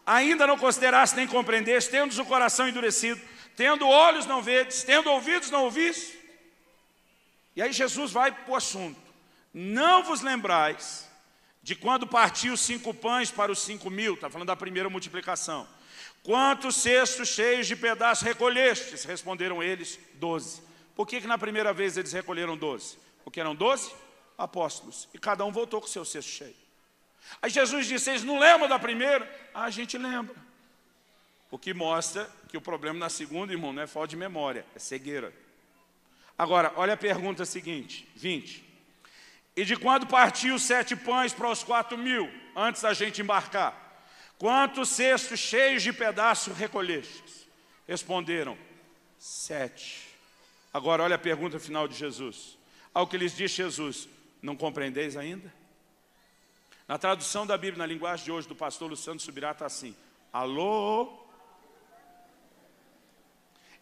Ainda não consideraste, nem compreendeste, tendes o coração endurecido? Tendo olhos não vedes, tendo ouvidos não ouvis. E aí Jesus vai para o assunto. Não vos lembrais de quando partiu os 5 pães para os 5.000, está falando da primeira multiplicação. Quantos cestos cheios de pedaços recolhestes? Responderam eles, 12. Por que na primeira vez eles recolheram 12? Porque eram 12 apóstolos, e cada um voltou com o seu cesto cheio. Aí Jesus disse, vocês não lembram da primeira? A gente lembra. O que mostra que o problema na segunda, irmão, não é falta de memória, é cegueira. Agora, olha a pergunta seguinte, 20. E de quando partiu os 7 pães para os 4.000, antes da gente embarcar, quantos cestos cheios de pedaços recolhestes? Responderam, 7. Agora, olha a pergunta final de Jesus. Ao que lhes disse Jesus, não compreendeis ainda? Na tradução da Bíblia, na linguagem de hoje, do pastor Luciano Subirá, está assim, alô?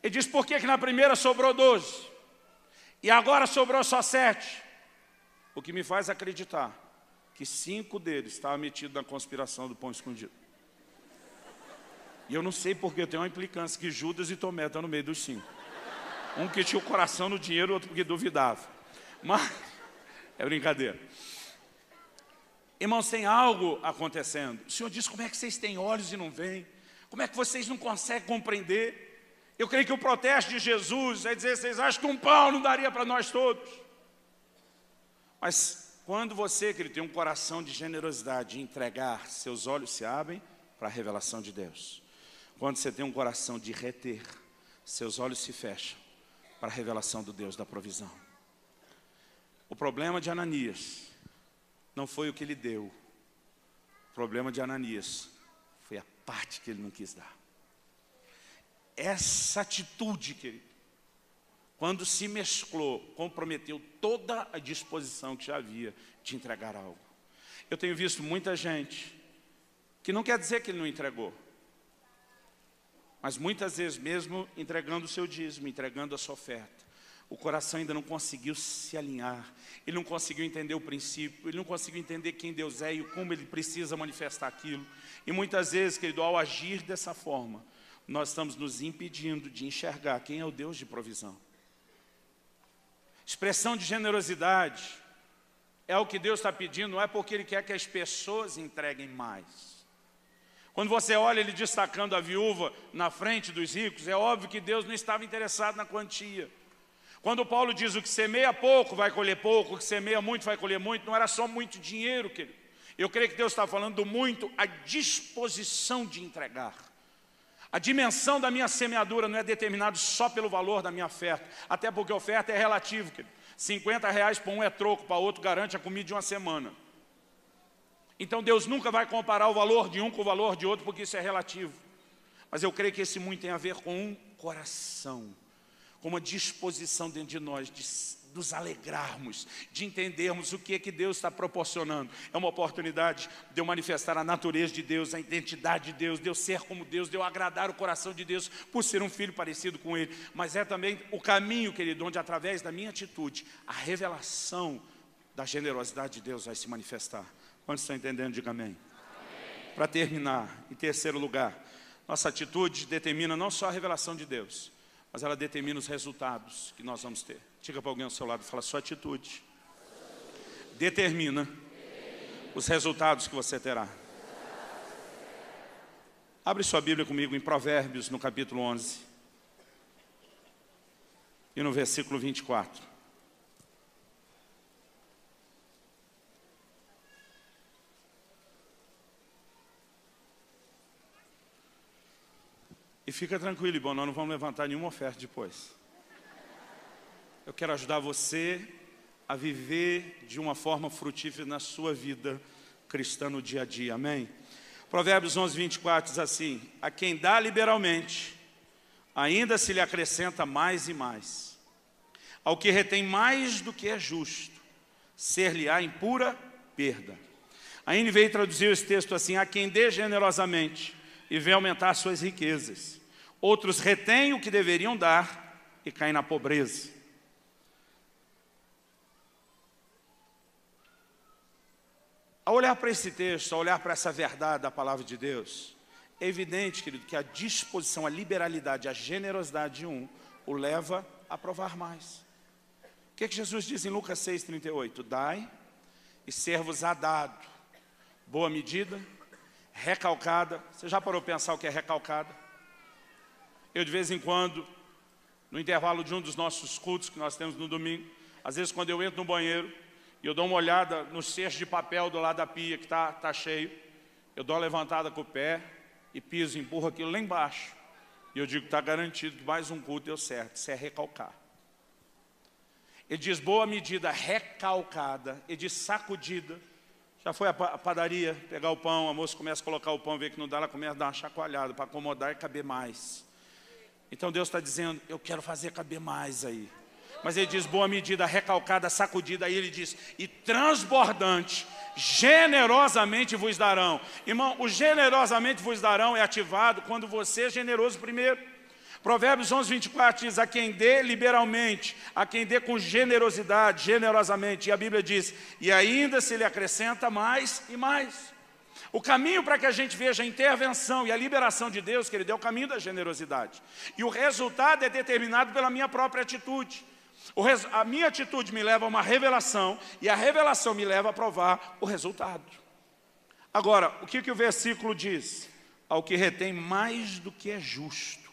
Ele diz, por que na primeira sobrou 12? E agora sobrou só 7? O que me faz acreditar que 5 deles estavam metidos na conspiração do pão escondido. E eu não sei porque tem uma implicância que Judas e Tomé estão no meio dos 5. Um que tinha o coração no dinheiro, outro porque duvidava. Mas, é brincadeira. Irmãos, tem algo acontecendo. O Senhor diz, como é que vocês têm olhos e não veem? Como é que vocês não conseguem compreender? Eu creio que o protesto de Jesus é dizer, vocês acham que um pão não daria para nós todos? Mas quando você, querido, tem um coração de generosidade, de entregar, seus olhos se abrem para a revelação de Deus. Quando você tem um coração de reter, seus olhos se fecham para a revelação do Deus da provisão. O problema de Ananias não foi o que ele deu. O problema de Ananias foi a parte que ele não quis dar. Essa atitude, querido, quando se mesclou, comprometeu toda a disposição que já havia de entregar algo. Eu tenho visto muita gente que não quer dizer que ele não entregou, mas muitas vezes mesmo entregando o seu dízimo, entregando a sua oferta, o coração ainda não conseguiu se alinhar, ele não conseguiu entender o princípio, ele não conseguiu entender quem Deus é e como ele precisa manifestar aquilo. E muitas vezes, querido, ao agir dessa forma, nós estamos nos impedindo de enxergar quem é o Deus de provisão. Expressão de generosidade é o que Deus está pedindo, não é porque Ele quer que as pessoas entreguem mais. Quando você olha Ele destacando a viúva na frente dos ricos, é óbvio que Deus não estava interessado na quantia. Quando Paulo diz o que semeia pouco vai colher pouco, o que semeia muito vai colher muito, não era só muito dinheiro, querido. Eu creio que Deus está falando do muito, a disposição de entregar. A dimensão da minha semeadura não é determinada só pelo valor da minha oferta, até porque a oferta é relativa, querido. R$50 para um é troco, para outro garante a comida de uma semana. Então Deus nunca vai comparar o valor de um com o valor de outro, porque isso é relativo. Mas eu creio que esse muito tem a ver com um coração, com uma disposição dentro de nós, de nos alegrarmos, de entendermos o que é que Deus está proporcionando. É uma oportunidade de eu manifestar a natureza de Deus, a identidade de Deus, de eu ser como Deus, de eu agradar o coração de Deus, por ser um filho parecido com Ele. Mas é também o caminho, querido, onde através da minha atitude, a revelação da generosidade de Deus vai se manifestar. Quantos estão entendendo? Diga amém. Para terminar, em terceiro lugar, nossa atitude determina não só a revelação de Deus, mas ela determina os resultados que nós vamos ter. Diga para alguém ao seu lado e fala, sua atitude determina os resultados que você terá. Abre sua Bíblia comigo em Provérbios, no capítulo 11. E no versículo 24. E fica tranquilo, irmão, nós não vamos levantar nenhuma oferta depois. Eu quero ajudar você a viver de uma forma frutífera na sua vida cristã no dia a dia, amém? Provérbios 11, 24 diz assim, a quem dá liberalmente, ainda se lhe acrescenta mais e mais. Ao que retém mais do que é justo, ser-lhe-á em pura perda. Aí ele veio traduzir esse texto assim, a quem dê generosamente e vê aumentar suas riquezas. Outros retêm o que deveriam dar e caem na pobreza. Ao olhar para esse texto, ao olhar para essa verdade da palavra de Deus, é evidente, querido, que a disposição, a liberalidade, a generosidade de um o leva a provar mais. O que é que Jesus diz em Lucas 6,38? Dai e ser-vos-á dado. Boa medida, recalcada. Você já parou para pensar o que é recalcada? Eu de vez em quando, no intervalo de um dos nossos cultos que nós temos no domingo, às vezes quando eu entro no banheiro, e eu dou uma olhada no cesto de papel do lado da pia que está cheio, eu dou uma levantada com o pé e piso, empurro aquilo lá embaixo. E eu digo, está garantido que mais um culto deu certo, isso é recalcar. Ele diz boa medida, recalcada, ele diz sacudida. Já foi à padaria pegar o pão, a moça começa a colocar o pão, vê que não dá, ela começa a dar uma chacoalhada para acomodar e caber mais. Então Deus está dizendo, eu quero fazer caber mais aí. Mas ele diz boa medida, recalcada, sacudida. Aí ele diz, e transbordante, generosamente vos darão. Irmão, o generosamente vos darão é ativado quando você é generoso primeiro. Provérbios 11, 24 diz, a quem dê liberalmente, a quem dê com generosidade, generosamente. E a Bíblia diz, e ainda se lhe acrescenta mais e mais. O caminho para que a gente veja a intervenção e a liberação de Deus, querido, é o caminho da generosidade. E o resultado é determinado pela minha própria atitude. A minha atitude me leva a uma revelação e a revelação me leva a provar o resultado. Agora, o que o versículo diz? Ao que retém mais do que é justo,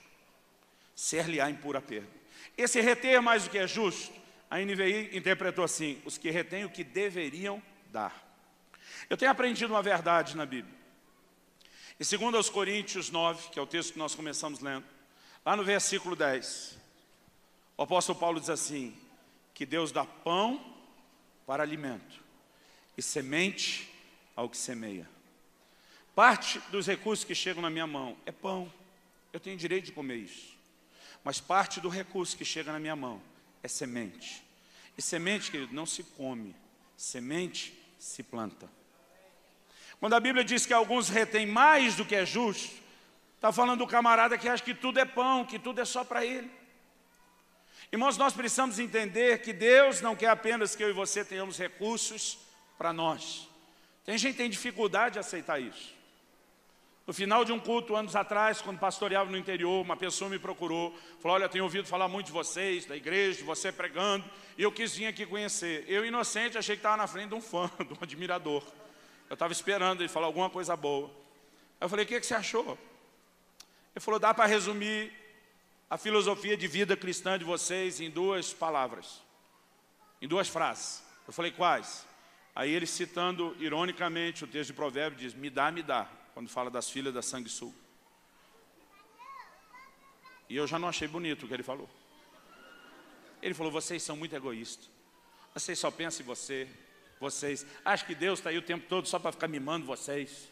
ser-lhe-á em pura perda. Esse reter mais do que é justo, a NVI interpretou assim: os que retêm o que deveriam dar. Eu tenho aprendido uma verdade na Bíblia. Em 2 Coríntios 9, que é o texto que nós começamos lendo, lá no versículo 10, o apóstolo Paulo diz assim, que Deus dá pão para alimento e semente ao que semeia. Parte dos recursos que chegam na minha mão é pão. Eu tenho direito de comer isso. Mas parte do recurso que chega na minha mão é semente. E semente, querido, não se come. Semente se planta. Quando a Bíblia diz que alguns retêm mais do que é justo, está falando do camarada que acha que tudo é pão, que tudo é só para ele. Irmãos, nós precisamos entender que Deus não quer apenas que eu e você tenhamos recursos para nós. Tem gente que tem dificuldade de aceitar isso. No final de um culto, anos atrás, quando pastoreava no interior, uma pessoa me procurou, falou, olha, eu tenho ouvido falar muito de vocês, da igreja, de você pregando, e eu quis vir aqui conhecer. Eu, inocente, achei que estava na frente de um fã, de um admirador. Eu estava esperando ele falar alguma coisa boa. Aí eu falei, o que você achou? Ele falou, dá para resumir a filosofia de vida cristã de vocês em 2 palavras, em 2 frases. Eu falei, quais? Aí ele, citando ironicamente o texto de Provérbios, diz, me dá, quando fala das filhas da sanguessuga. E eu já não achei bonito o que ele falou. Ele falou, vocês são muito egoístas. Vocês só pensam em vocês acham que Deus está aí o tempo todo só para ficar mimando vocês.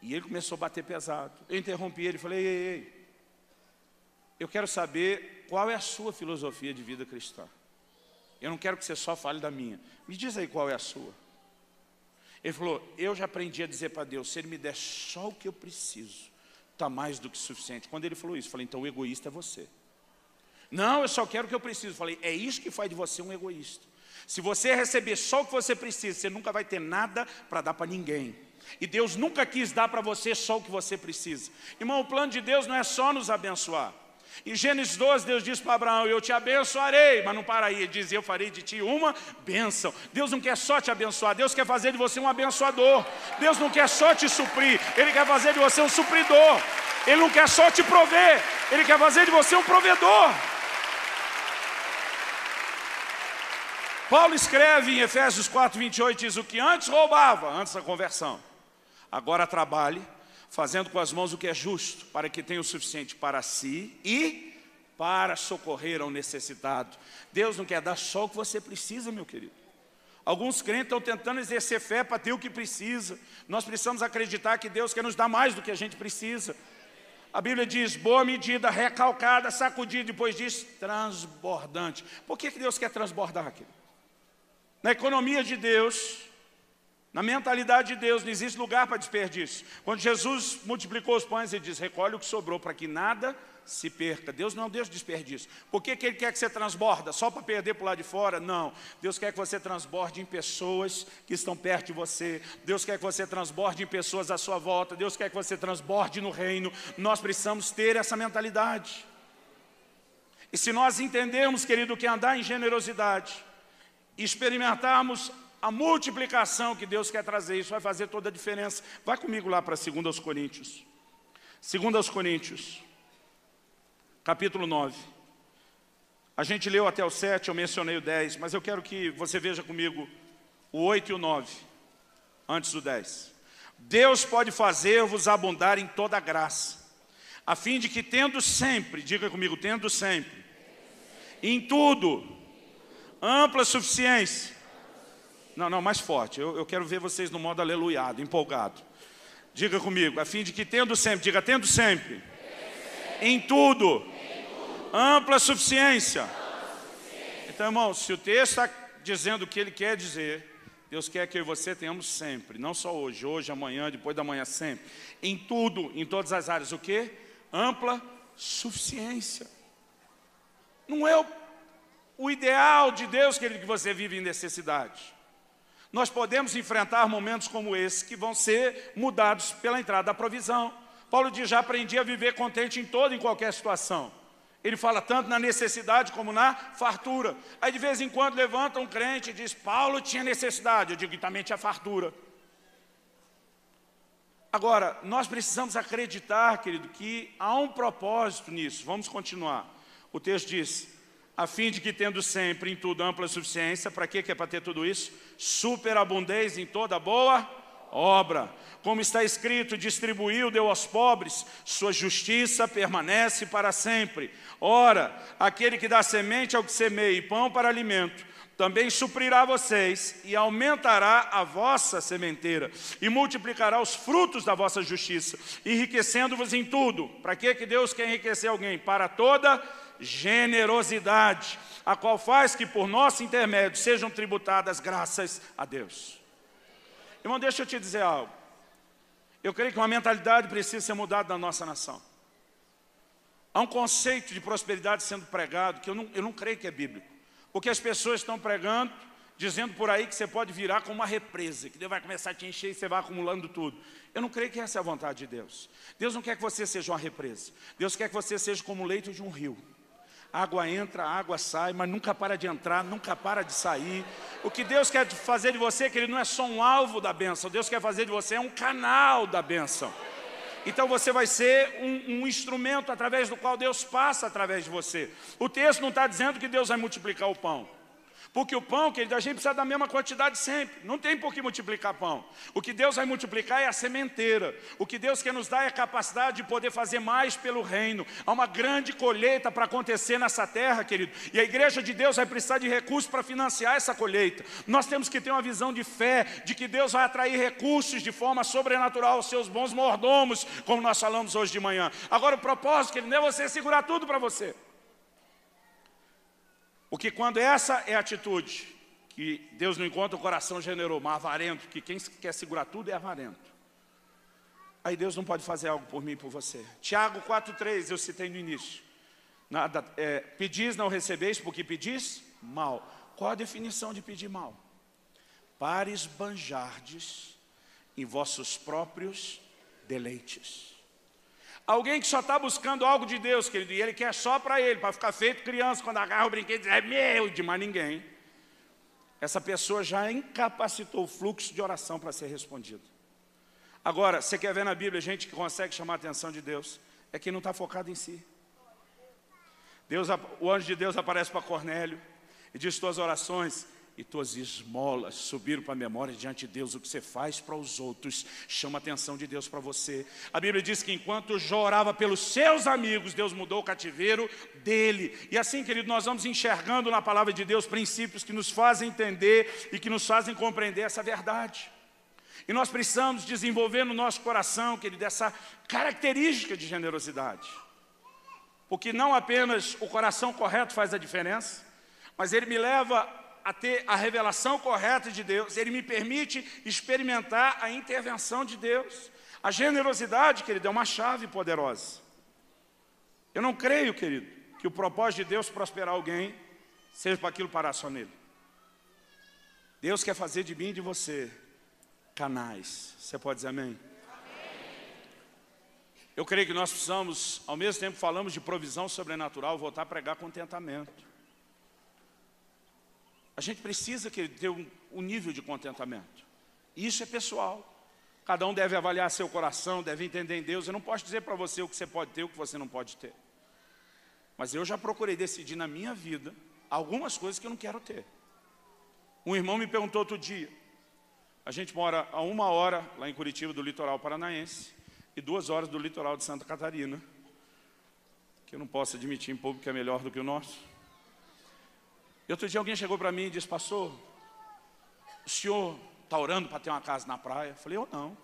E ele começou a bater pesado. Eu interrompi ele e falei, ei, eu quero saber qual é a sua filosofia de vida cristã. Eu não quero que você só fale da minha. Me diz aí qual é a sua. Ele falou, eu já aprendi a dizer para Deus, se Ele me der só o que eu preciso, está mais do que suficiente. Quando ele falou isso, eu falei, então o egoísta é você. Não, eu só quero o que eu preciso. Eu falei, é isso que faz de você um egoísta. Se você receber só o que você precisa, você nunca vai ter nada para dar para ninguém. E Deus nunca quis dar para você só o que você precisa. Irmão, o plano de Deus não é só nos abençoar. Em Gênesis 12, Deus diz para Abraão, eu te abençoarei, mas não para aí, ele diz, eu farei de ti uma bênção. Deus não quer só te abençoar, Deus quer fazer de você um abençoador. Deus não quer só te suprir, Ele quer fazer de você um supridor. Ele não quer só te prover, Ele quer fazer de você um provedor. Paulo escreve em Efésios 4, 28, diz, o que antes roubava, antes da conversão, agora trabalhe, fazendo com as mãos o que é justo, para que tenha o suficiente para si e para socorrer ao necessitado. Deus não quer dar só o que você precisa, meu querido. Alguns crentes estão tentando exercer fé para ter o que precisa. Nós precisamos acreditar que Deus quer nos dar mais do que a gente precisa. A Bíblia diz, boa medida, recalcada, sacudida, depois diz, transbordante. Por que Deus quer transbordar aqui? Na economia de Deus, na mentalidade de Deus, não existe lugar para desperdício. Quando Jesus multiplicou os pães, Ele diz, recolhe o que sobrou para que nada se perca. Deus não é um Deus de desperdício. Por que Ele quer que você transborda? Só para perder para o lado de fora? Não. Deus quer que você transborde em pessoas que estão perto de você. Deus quer que você transborde em pessoas à sua volta. Deus quer que você transborde no reino. Nós precisamos ter essa mentalidade. E se nós entendermos, querido, que andar em generosidade, experimentarmos a multiplicação que Deus quer trazer, isso vai fazer toda a diferença. Vai comigo lá para 2 Coríntios. 2 Coríntios, capítulo 9. A gente leu até o 7, eu mencionei o 10, mas eu quero que você veja comigo o 8 e o 9, antes do 10. Deus pode fazer-vos abundar em toda graça, a fim de que tendo sempre, diga comigo, tendo sempre, em tudo, ampla suficiência. Não, mais forte. Eu quero ver vocês no modo aleluiado, empolgado. Diga comigo, a fim de que tendo sempre, diga tendo sempre, em tudo, ampla suficiência. Então, irmão, se o texto está dizendo o que ele quer dizer, Deus quer que eu e você tenhamos sempre, não só hoje, amanhã, depois da manhã, sempre. Em tudo, em todas as áreas, o quê? Ampla suficiência. Não é o ideal de Deus, querido, que você vive em necessidade. Nós podemos enfrentar momentos como esse que vão ser mudados pela entrada da provisão. Paulo diz, já aprendi a viver contente em toda e em qualquer situação. Ele fala tanto na necessidade como na fartura. Aí de vez em quando levanta um crente e diz, Paulo tinha necessidade. Eu digo, e também tinha fartura. Agora, nós precisamos acreditar, querido, que há um propósito nisso. Vamos continuar. O texto diz, a fim de que tendo sempre em tudo ampla suficiência, para quê que é para ter tudo isso? Superabundez em toda boa obra. Como está escrito, distribuiu, deu aos pobres, sua justiça permanece para sempre. Ora, aquele que dá semente ao que semeia e pão para alimento, também suprirá vocês e aumentará a vossa sementeira e multiplicará os frutos da vossa justiça, enriquecendo-vos em tudo. Para que Deus quer enriquecer alguém? Para toda generosidade, a qual faz que por nosso intermédio sejam tributadas graças a Deus. Irmão, deixa eu te dizer algo. Eu creio que uma mentalidade precisa ser mudada na nossa nação. Há um conceito de prosperidade sendo pregado que eu não creio que é bíblico. Porque as pessoas estão pregando, dizendo por aí que você pode virar como uma represa, que Deus vai começar a te encher e você vai acumulando tudo. Eu não creio que essa é a vontade de Deus. Deus não quer que você seja uma represa. Deus quer que você seja como o leito de um rio. Água entra, água sai, mas nunca para de entrar, nunca para de sair. O que Deus quer fazer de você, querido, não é só um alvo da bênção. Deus quer fazer de você um canal da bênção. Então você vai ser um instrumento através do qual Deus passa através de você. O texto não está dizendo que Deus vai multiplicar o pão. Porque o pão, querido, a gente precisa da mesma quantidade sempre. Não tem por que multiplicar pão. O que Deus vai multiplicar é a sementeira. O que Deus quer nos dar é a capacidade de poder fazer mais pelo reino. Há uma grande colheita para acontecer nessa terra, querido. E a igreja de Deus vai precisar de recursos para financiar essa colheita. Nós temos que ter uma visão de fé, de que Deus vai atrair recursos de forma sobrenatural aos seus bons mordomos, como nós falamos hoje de manhã. Agora o propósito, querido, não é você segurar tudo para você. Porque quando essa é a atitude, que Deus não encontra o coração generoso, mas avarento, que quem quer segurar tudo é avarento. Aí Deus não pode fazer algo por mim e por você. Tiago 4,3, eu citei no início. Pedis, não recebeis, porque pedis mal. Qual a definição de pedir mal? Para esbanjardes em vossos próprios deleites. Alguém que só está buscando algo de Deus, querido, e ele quer só para ele, para ficar feito criança, quando agarra o brinquedo e diz, é meu, de mais ninguém. Essa pessoa já incapacitou o fluxo de oração para ser respondido. Agora, você quer ver na Bíblia gente que consegue chamar a atenção de Deus? É quem não está focado em si. O anjo de Deus aparece para Cornélio e diz, tuas orações e tuas esmolas subiram para a memória diante de Deus. O que você faz para os outros chama a atenção de Deus para você. A Bíblia diz que enquanto Jó orava pelos seus amigos, Deus mudou o cativeiro dele. E assim, querido, nós vamos enxergando na palavra de Deus princípios que nos fazem entender e que nos fazem compreender essa verdade. E nós precisamos desenvolver no nosso coração, querido, essa característica de generosidade. Porque não apenas o coração correto faz a diferença, mas ele me leva a ter a revelação correta de Deus. Ele me permite experimentar a intervenção de Deus. A generosidade, querido, é uma chave poderosa. Eu não creio, querido, que o propósito de Deus prosperar alguém seja para aquilo parar só nele. Deus quer fazer de mim e de você canais. Você pode dizer amém? Eu creio que nós precisamos, ao mesmo tempo falamos de provisão sobrenatural, voltar a pregar contentamento. A gente precisa ter um nível de contentamento. Isso é pessoal. Cada um deve avaliar seu coração, deve entender em Deus. Eu não posso dizer para você o que você pode ter e o que você não pode ter. Mas eu já procurei decidir na minha vida algumas coisas que eu não quero ter. Um irmão me perguntou outro dia. A gente mora a 1 hora lá em Curitiba, do litoral paranaense, e 2 horas do litoral de Santa Catarina, que eu não posso admitir em público que é melhor do que o nosso. E outro dia alguém chegou para mim e disse, pastor, o senhor está orando para ter uma casa na praia? Eu falei, eu não.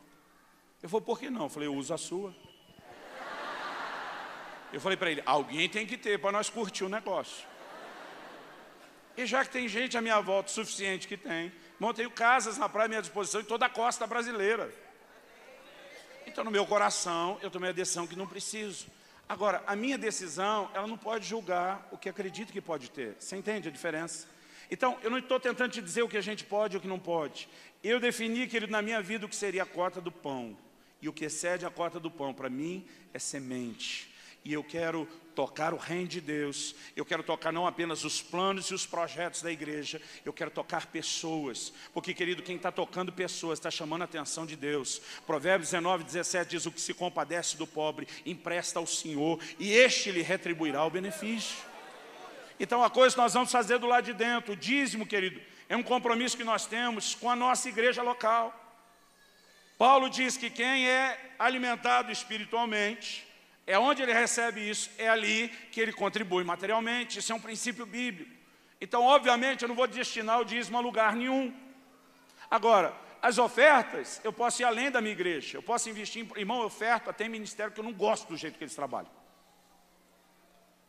Ele falou, por que não? Eu falei, eu uso a sua. Eu falei para ele, alguém tem que ter para nós curtir o negócio. E já que tem gente à minha volta, suficiente que tem, eu tenho casas na praia à minha disposição em toda a costa brasileira. Então no meu coração eu tomei a decisão que não preciso. Agora, a minha decisão, ela não pode julgar o que acredito que pode ter. Você entende a diferença? Então, eu não estou tentando te dizer o que a gente pode e o que não pode. Eu defini, querido, na minha vida o que seria a cota do pão. E o que excede a cota do pão, para mim, é semente. E eu quero tocar o reino de Deus. Eu quero tocar não apenas os planos e os projetos da igreja. Eu quero tocar pessoas. Porque, querido, quem está tocando pessoas está chamando a atenção de Deus. Provérbios 19, 17 diz: o que se compadece do pobre empresta ao Senhor, e este lhe retribuirá o benefício. Então a coisa que nós vamos fazer do lado de dentro, o dízimo, querido, é um compromisso que nós temos com a nossa igreja local. Paulo diz que quem é alimentado espiritualmente, é onde ele recebe isso, é ali que ele contribui materialmente. Isso é um princípio bíblico. Então, obviamente, eu não vou destinar o dízimo a lugar nenhum. Agora, as ofertas, eu posso ir além da minha igreja. Eu posso investir em... Irmão, eu oferto até em ministério que eu não gosto do jeito que eles trabalham.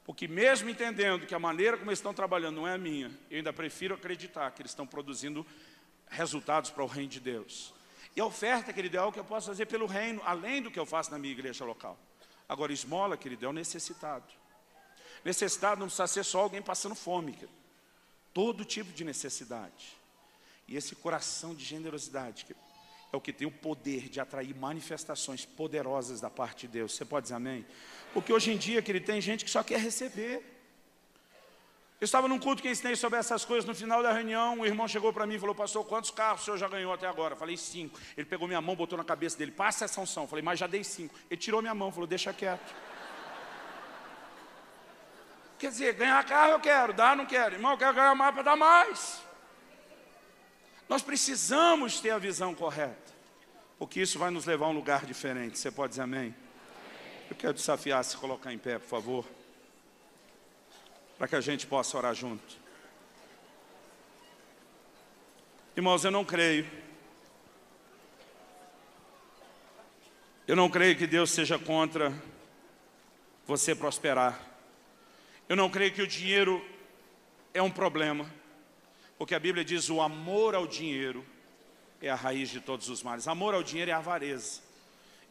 Porque mesmo entendendo que a maneira como eles estão trabalhando não é a minha, eu ainda prefiro acreditar que eles estão produzindo resultados para o reino de Deus. E a oferta, querido, é algo que eu posso fazer pelo reino, além do que eu faço na minha igreja local. Agora, esmola, querido, é o necessitado. Necessitado não precisa ser só alguém passando fome, querido. Todo tipo de necessidade. E esse coração de generosidade, querido, é o que tem o poder de atrair manifestações poderosas da parte de Deus. Você pode dizer amém? Porque hoje em dia, querido, tem gente que só quer receber. Eu estava num culto que ensinei sobre essas coisas. No final da reunião, um irmão chegou para mim e falou: pastor, quantos carros o senhor já ganhou até agora? Eu falei: 5. Ele pegou minha mão, botou na cabeça dele: passa essa unção. Eu falei: mas já dei 5. Ele tirou minha mão, falou: deixa quieto. Quer dizer, ganhar carro eu quero, dar não quero. Irmão, eu quero ganhar mais para dar mais. Nós precisamos ter a visão correta, porque isso vai nos levar a um lugar diferente. Você pode dizer amém? Eu quero desafiar a se colocar em pé, por favor, para que a gente possa orar junto. Irmãos, eu não creio que Deus seja contra você prosperar. Eu não creio que o dinheiro é um problema, porque a Bíblia diz: o amor ao dinheiro é a raiz de todos os males. Amor ao dinheiro é a avareza.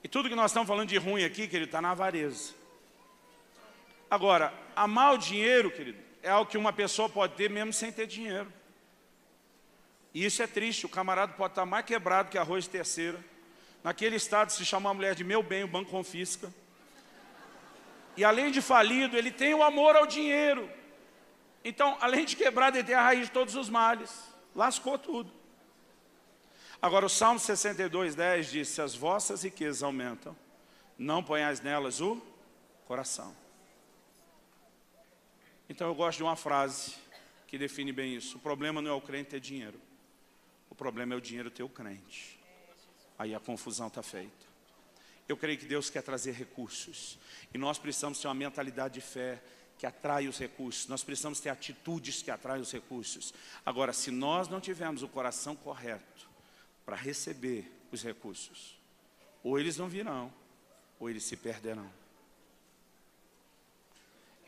E tudo que nós estamos falando de ruim aqui, querido, está na avareza. Agora, amar o dinheiro, querido, é algo que uma pessoa pode ter mesmo sem ter dinheiro. E isso é triste. O camarada pode estar mais quebrado que arroz de terceira. Naquele estado, se chama a mulher de meu bem, o banco confisca. E além de falido, ele tem o amor ao dinheiro. Então, além de quebrado, ele tem a raiz de todos os males. Lascou tudo. Agora, o Salmo 62, 10 diz: se as vossas riquezas aumentam, não ponhais nelas o coração. Então, eu gosto de uma frase que define bem isso: o problema não é o crente ter dinheiro, o problema é o dinheiro ter o crente. Aí a confusão está feita. Eu creio que Deus quer trazer recursos, e nós precisamos ter uma mentalidade de fé que atrai os recursos. Nós precisamos ter atitudes que atraem os recursos. Agora, se nós não tivermos o coração correto para receber os recursos, ou eles não virão, ou eles se perderão.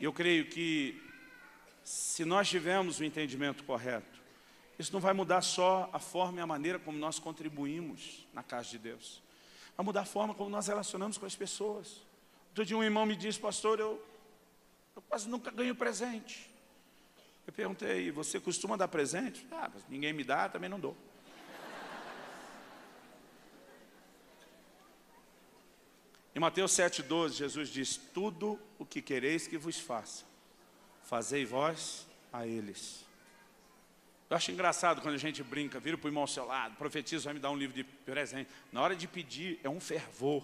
Eu creio que, se nós tivermos o entendimento correto, isso não vai mudar só a forma e a maneira como nós contribuímos na casa de Deus. Vai mudar a forma como nós relacionamos com as pessoas. Outro dia um irmão me disse: pastor, eu quase nunca ganho presente. Eu perguntei: você costuma dar presente? Ah, mas ninguém me dá, também não dou. Em Mateus 7,12, Jesus diz: tudo o que quereis que vos faça, fazei vós a eles. Eu acho engraçado quando a gente brinca, vira para o irmão ao seu lado, profetiza, vai me dar um livro de presente. Na hora de pedir, é um fervor.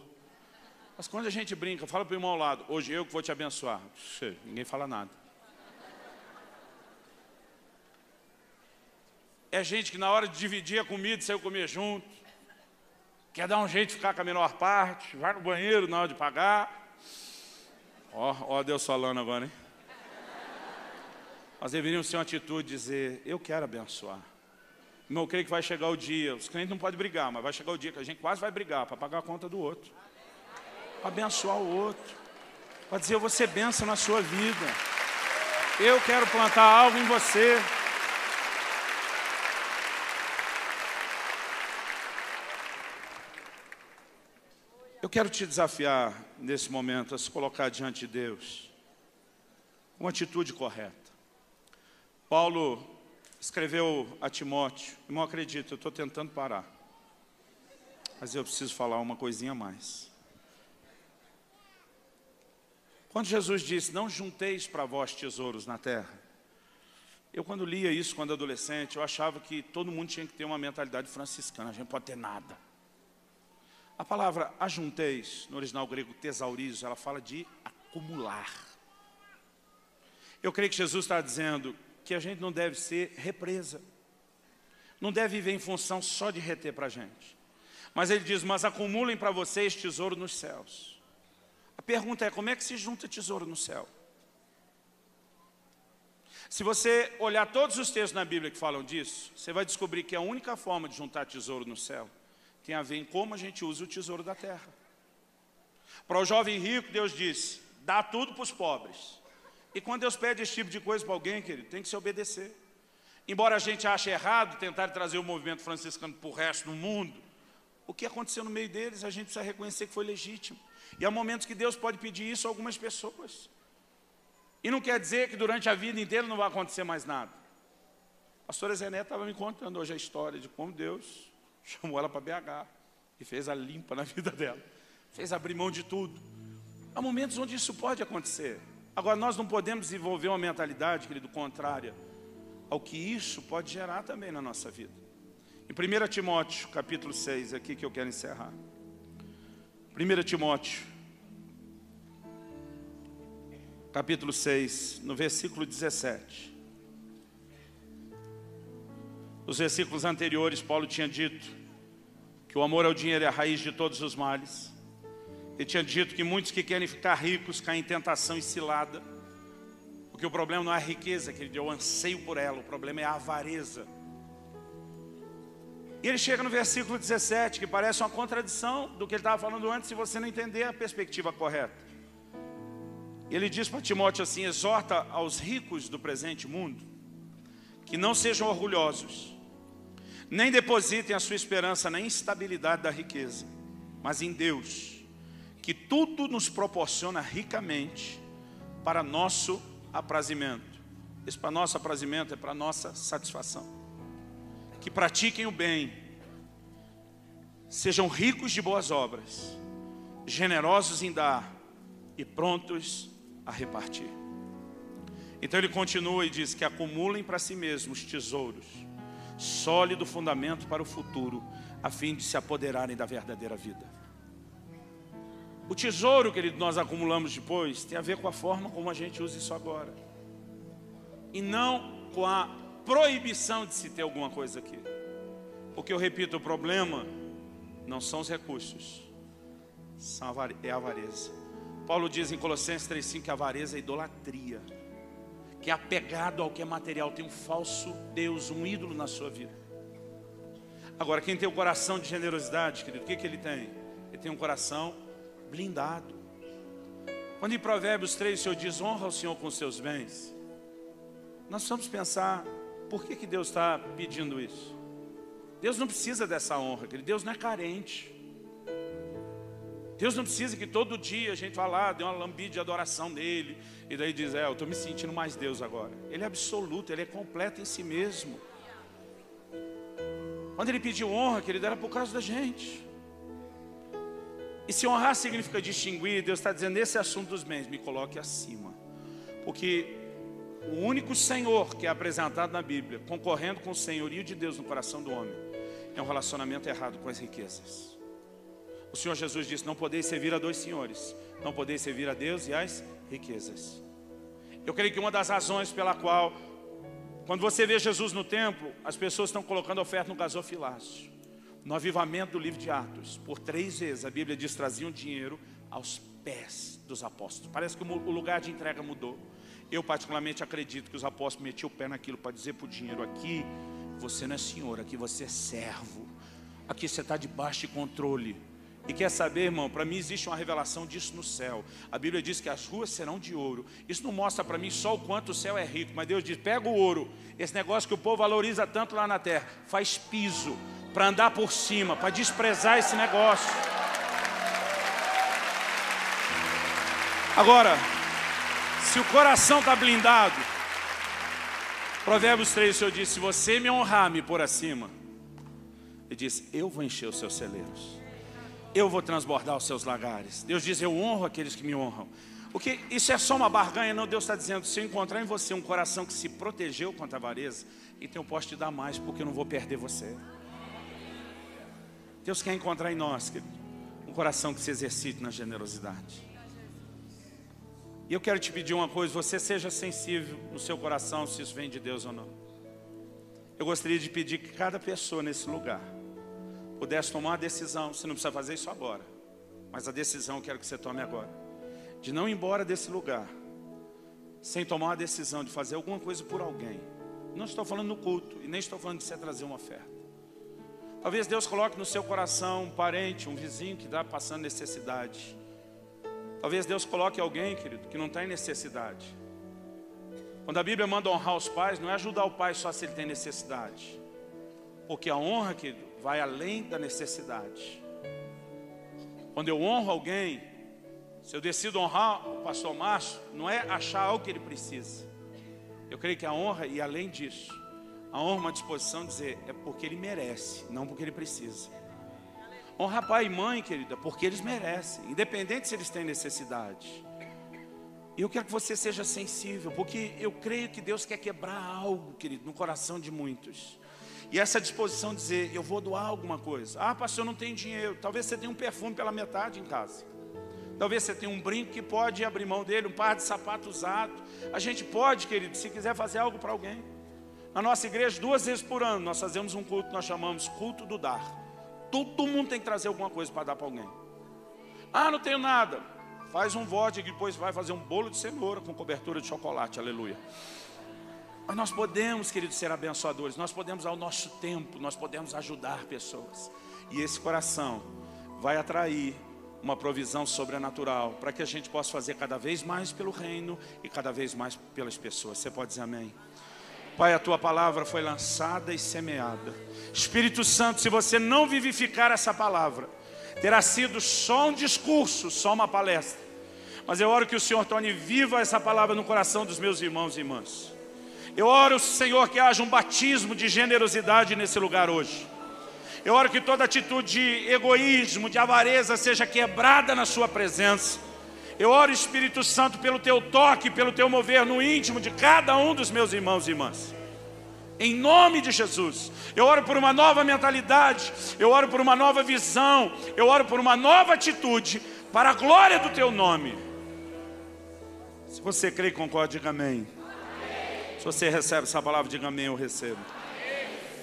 Mas quando a gente brinca, fala para o irmão ao lado: hoje eu que vou te abençoar. Ninguém fala nada. É gente que na hora de dividir a comida, saiu comer junto, quer dar um jeito de ficar com a menor parte, vai no banheiro na hora de pagar. Ó Deus falando agora, hein? Nós deveríamos ter uma atitude de dizer: eu quero abençoar. Irmão, eu creio que vai chegar o dia, os crentes não podem brigar, mas vai chegar o dia que a gente quase vai brigar para pagar a conta do outro, para abençoar o outro, para dizer: eu vou ser bênção na sua vida, eu quero plantar algo em você. Eu quero te desafiar nesse momento a se colocar diante de Deus com uma atitude correta. Paulo escreveu a Timóteo: irmão, acredita, eu estou tentando parar, mas eu preciso falar uma coisinha a mais. Quando Jesus disse, não junteis para vós tesouros na terra, eu quando lia isso quando adolescente, eu achava que todo mundo tinha que ter uma mentalidade franciscana, a gente não pode ter nada. A palavra ajunteis, no original grego tesaurizo, ela fala de acumular. Eu creio que Jesus está dizendo que a gente não deve ser represa, não deve viver em função só de reter para a gente. Mas ele diz, mas acumulem para vocês tesouro nos céus. A pergunta é, como é que se junta tesouro no céu? Se você olhar todos os textos na Bíblia que falam disso, você vai descobrir que a única forma de juntar tesouro no céu tem a ver em como a gente usa o tesouro da terra. Para o jovem rico, Deus disse, dá tudo para os pobres. E quando Deus pede esse tipo de coisa para alguém, querido, tem que se obedecer. Embora a gente ache errado tentar trazer o movimento franciscano para o resto do mundo, o que aconteceu no meio deles, a gente precisa reconhecer que foi legítimo. E há momentos que Deus pode pedir isso a algumas pessoas. E não quer dizer que durante a vida inteira não vai acontecer mais nada. A pastora Zené estava me contando hoje a história de como Deus chamou ela para BH e fez a limpa na vida dela. Fez abrir mão de tudo. Há momentos onde isso pode acontecer. Agora, nós não podemos desenvolver uma mentalidade, querido, contrária ao que isso pode gerar também na nossa vida. Em 1 Timóteo, capítulo 6, aqui que eu quero encerrar. 1 Timóteo, capítulo 6, no versículo 17. Nos versículos anteriores, Paulo tinha dito que o amor ao dinheiro é a raiz de todos os males. Ele tinha dito que muitos que querem ficar ricos caem em tentação e cilada. Porque o problema não é a riqueza, querido, é o anseio por ela, o problema é a avareza. E ele chega no versículo 17, que parece uma contradição do que ele estava falando antes, se você não entender a perspectiva correta. Ele diz para Timóteo assim, exorta aos ricos do presente mundo, que não sejam orgulhosos, nem depositem a sua esperança na instabilidade da riqueza, mas em Deus, que tudo nos proporciona ricamente para nosso aprazimento. Isso para nosso aprazimento é para nossa satisfação. Que pratiquem o bem, sejam ricos de boas obras, generosos em dar e prontos a repartir. Então ele continua e diz que acumulem para si mesmos tesouros, sólido fundamento para o futuro, a fim de se apoderarem da verdadeira vida. O tesouro, querido, nós acumulamos depois, tem a ver com a forma como a gente usa isso agora. E não com a proibição de se ter alguma coisa aqui. Porque eu repito, o problema não são os recursos, é a avareza. Paulo diz em Colossenses 3,5 que a avareza é idolatria, que é apegado ao que é material, tem um falso Deus, um ídolo na sua vida. Agora, quem tem o coração de generosidade, querido, o que ele tem? Ele tem um coração blindado. Quando em Provérbios 3 o Senhor diz, honra o Senhor com os seus bens, nós vamos pensar, por que Deus está pedindo isso? Deus não precisa dessa honra, querido. Deus não é carente. Deus não precisa que todo dia a gente vá lá, dê uma lambida de adoração dele, e daí diz, eu estou me sentindo mais Deus agora. Ele é absoluto, ele é completo em si mesmo. Quando ele pediu honra, querido, era por causa da gente. E se honrar significa distinguir, Deus está dizendo, nesse assunto dos bens, me coloque acima. Porque o único Senhor que é apresentado na Bíblia, concorrendo com o senhorio de Deus no coração do homem, é um relacionamento errado com as riquezas. O Senhor Jesus disse, não podeis servir a dois senhores, não podeis servir a Deus e às riquezas. Eu creio que uma das razões pela qual, quando você vê Jesus no templo, as pessoas estão colocando oferta no gasofilácio. No avivamento do livro de Atos, por 3 vezes a Bíblia diz, traziam dinheiro aos pés dos apóstolos. Parece que o lugar de entrega mudou. Eu particularmente acredito que os apóstolos metiam o pé naquilo para dizer para o dinheiro, aqui você não é senhor, aqui você é servo, aqui você está debaixo de controle. E quer saber, irmão, para mim existe uma revelação disso no céu. A Bíblia diz que as ruas serão de ouro. Isso não mostra para mim só o quanto o céu é rico, mas Deus diz, pega o ouro, esse negócio que o povo valoriza tanto lá na terra, faz piso para andar por cima, para desprezar esse negócio. Agora, se o coração está blindado, Provérbios 3, o Senhor disse, se você me honrar, me pôr acima, Ele disse, eu vou encher os seus celeiros, eu vou transbordar os seus lagares. Deus diz, eu honro aqueles que me honram. Porque isso é só uma barganha, não. Deus está dizendo, se eu encontrar em você um coração que se protegeu contra a avareza, então eu posso te dar mais, porque eu não vou perder você. Deus quer encontrar em nós, querido, um coração que se exercite na generosidade. E eu quero te pedir uma coisa, você seja sensível no seu coração, se isso vem de Deus ou não. Eu gostaria de pedir que cada pessoa nesse lugar pudesse tomar a decisão, você não precisa fazer isso agora, mas a decisão eu quero que você tome agora, de não ir embora desse lugar sem tomar a decisão de fazer alguma coisa por alguém. Não estou falando no culto e nem estou falando de você trazer uma oferta. Talvez Deus coloque no seu coração um parente, um vizinho que está passando necessidade. Talvez Deus coloque alguém, querido, que não está em necessidade. Quando a Bíblia manda honrar os pais, não é ajudar o pai só se ele tem necessidade, porque a honra, querido, vai além da necessidade. Quando eu honro alguém, se eu decido honrar o pastor Márcio, não é achar algo que ele precisa. Eu creio que a honra, e além disso, a honra é uma disposição de dizer, é porque ele merece, não porque ele precisa. Honrar pai e mãe, querida, porque eles merecem, independente se eles têm necessidade. E eu quero que você seja sensível, porque eu creio que Deus quer quebrar algo, querido, no coração de muitos. E essa disposição de dizer, eu vou doar alguma coisa. Ah, pastor, eu não tenho dinheiro. Talvez você tenha um perfume pela metade em casa. Talvez você tenha um brinco que pode abrir mão dele, um par de sapato usado. A gente pode, querido, se quiser fazer algo para alguém. Na nossa igreja, 2 vezes por ano, nós fazemos um culto, nós chamamos culto do dar. Todo mundo tem que trazer alguma coisa para dar para alguém. Ah, não tenho nada. Faz um voto e depois vai fazer um bolo de cenoura com cobertura de chocolate, aleluia. Mas nós podemos, queridos, ser abençoadores. Nós podemos, ao nosso tempo, nós podemos ajudar pessoas. E esse coração vai atrair uma provisão sobrenatural, para que a gente possa fazer cada vez mais pelo reino e cada vez mais pelas pessoas. Você pode dizer amém? Pai, a tua palavra foi lançada e semeada. Espírito Santo, se você não vivificar essa palavra, terá sido só um discurso, só uma palestra. Mas eu oro que o Senhor torne viva essa palavra no coração dos meus irmãos e irmãs. Eu oro, Senhor, que haja um batismo de generosidade nesse lugar hoje. Eu oro que toda atitude de egoísmo, de avareza seja quebrada na sua presença. Eu oro, Espírito Santo, pelo teu toque, pelo teu mover no íntimo de cada um dos meus irmãos e irmãs. Em nome de Jesus. Eu oro por uma nova mentalidade. Eu oro por uma nova visão. Eu oro por uma nova atitude para a glória do teu nome. Se você crê e concorda, diga amém. Se você recebe essa palavra, diga amém, eu recebo.